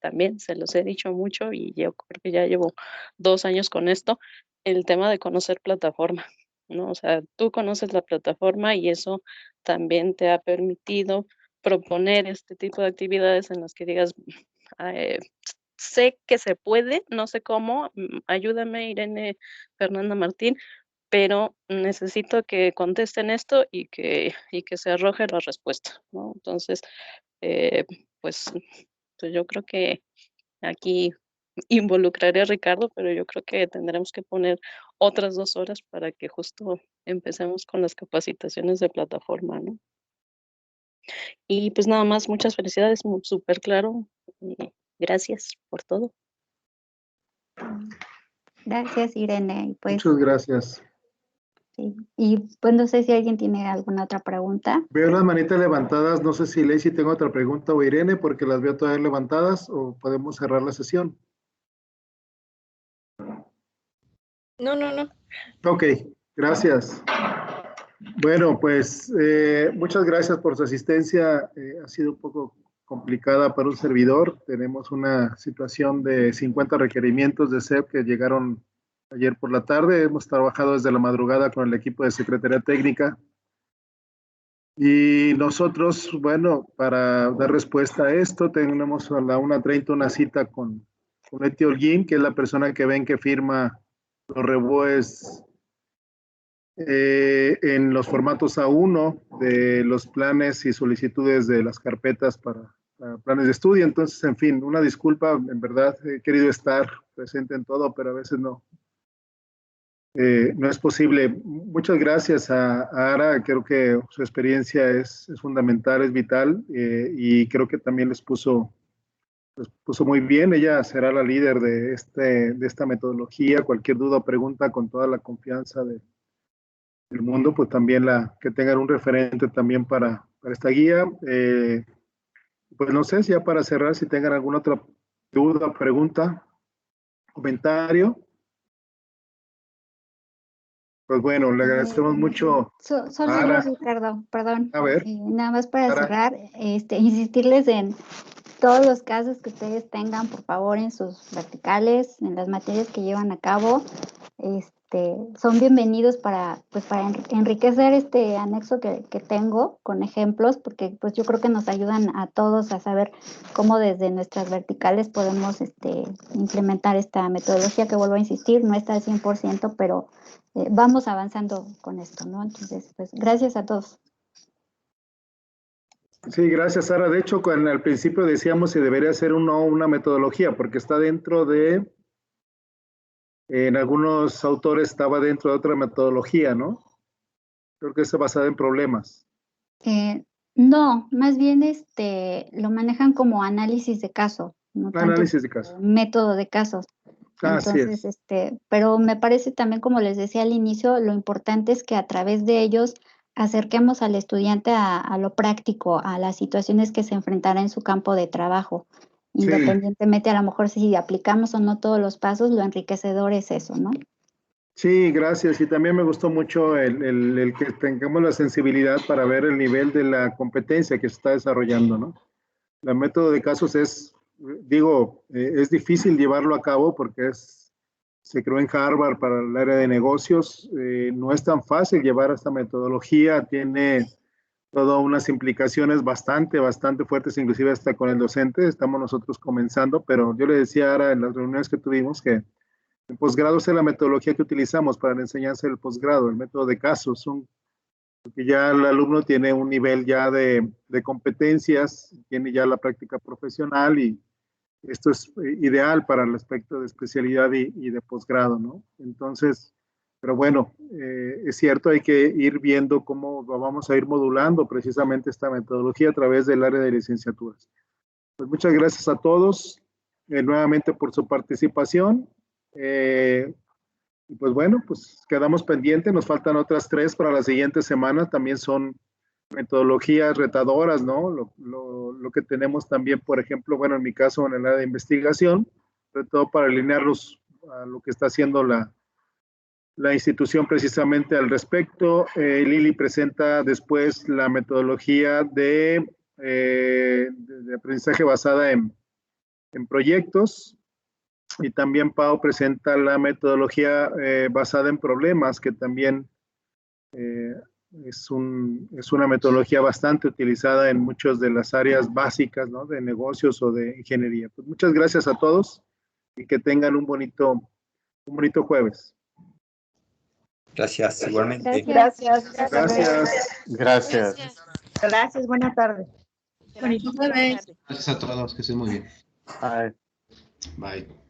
también se los he dicho mucho y yo creo que ya llevo 2 años con esto, el tema de conocer plataforma, ¿no? O sea, tú conoces la plataforma y eso también te ha permitido proponer este tipo de actividades en las que digas, eh, sé que se puede, no sé cómo, ayúdame, Irene, Fernanda Martín, pero necesito que contesten esto y que se arroje la respuesta, ¿no? Entonces, eh, pues, pues yo creo que aquí involucraré a Ricardo, pero yo creo que tendremos que poner otras 2 horas para que justo empecemos con las capacitaciones de plataforma, ¿no? Y pues nada más, muchas felicidades, súper claro. Y gracias por todo. Gracias, Irene. Pues, muchas gracias. sí. Y pues no sé si alguien tiene alguna otra pregunta. Veo las manitas levantadas, no sé si Lacey tengo otra pregunta o Irene, porque las veo todavía levantadas, o podemos cerrar la sesión. No. Ok, gracias. Bueno, pues muchas gracias por su asistencia. Ha sido un poco complicada para un servidor. Tenemos una situación de 50 requerimientos de SEP que llegaron ayer por la tarde. Hemos trabajado desde la madrugada con el equipo de Secretaría Técnica. Y nosotros, bueno, para dar respuesta a esto, tenemos a la 1:30 una cita con Eti Holguín, que es la persona que ven que firma los revúes en los formatos A1 de los planes y solicitudes de las carpetas para planes de estudio. Entonces, en fin, una disculpa, en verdad he querido estar presente en todo, pero a veces no es posible. Muchas gracias a Ara, creo que su experiencia es fundamental, es vital, y creo que también les puso muy bien. Ella será la líder de esta metodología. Cualquier duda o pregunta, con toda la confianza del mundo, pues también que tengan un referente también para esta guía. Pues no sé si ya para cerrar, si tengan alguna otra duda, pregunta, comentario. Pues bueno, le agradecemos mucho. Solo algo, Ricardo, perdón. A ver. Nada más para cerrar, insistirles en todos los casos que ustedes tengan, por favor, en sus verticales, en las materias que llevan a cabo, son bienvenidos para enriquecer este anexo que tengo con ejemplos, porque pues yo creo que nos ayudan a todos a saber cómo desde nuestras verticales podemos implementar esta metodología, que vuelvo a insistir, no está al 100%, pero vamos avanzando con esto, ¿no? Entonces, pues gracias a todos. Sí, gracias, Sara. De hecho, al principio decíamos que debería ser una metodología, porque está dentro de, en algunos autores estaba dentro de otra metodología, ¿no? Creo que está basada en problemas. No, más bien lo manejan como análisis de caso, no análisis de caso. Método de casos. Entonces, pero me parece también, como les decía al inicio, lo importante es que a través de ellos acerquemos al estudiante a lo práctico, a las situaciones que se enfrentará en su campo de trabajo. Independientemente, a lo mejor si aplicamos o no todos los pasos, lo enriquecedor es eso, ¿no? Sí, gracias. Y también me gustó mucho el que tengamos la sensibilidad para ver el nivel de la competencia que se está desarrollando, ¿no? El método de casos es difícil llevarlo a cabo porque se creó en Harvard para el área de negocios. No es tan fácil llevar esta metodología, tiene todas unas implicaciones bastante fuertes, inclusive hasta con el docente. Estamos nosotros comenzando, pero yo le decía ahora en las reuniones que tuvimos que en posgrado es la metodología que utilizamos para la enseñanza del posgrado, el método de casos, porque ya el alumno tiene un nivel ya de competencias, tiene ya la práctica profesional y esto es ideal para el aspecto de especialidad y de posgrado, ¿no? Entonces, pero bueno, es cierto, hay que ir viendo cómo vamos a ir modulando precisamente esta metodología a través del área de licenciaturas. Pues muchas gracias a todos nuevamente por su participación. Y pues bueno, pues quedamos pendientes, nos faltan otras 3 para la siguiente semana, también son metodologías retadoras, ¿no? Lo que tenemos también, por ejemplo, bueno, en mi caso en el área de investigación, sobre todo para alinearlos a lo que está haciendo la institución precisamente al respecto. Lili presenta después la metodología de aprendizaje basada en proyectos. Y también Pau presenta la metodología basada en problemas, que también es una metodología bastante utilizada en muchas de las áreas básicas, ¿no? De negocios o de ingeniería. Pues muchas gracias a todos y que tengan un bonito jueves. Gracias, igualmente. Gracias. Gracias, buena tarde. Bonito jueves. Gracias a todos, que estén muy bien. Bye. Bye.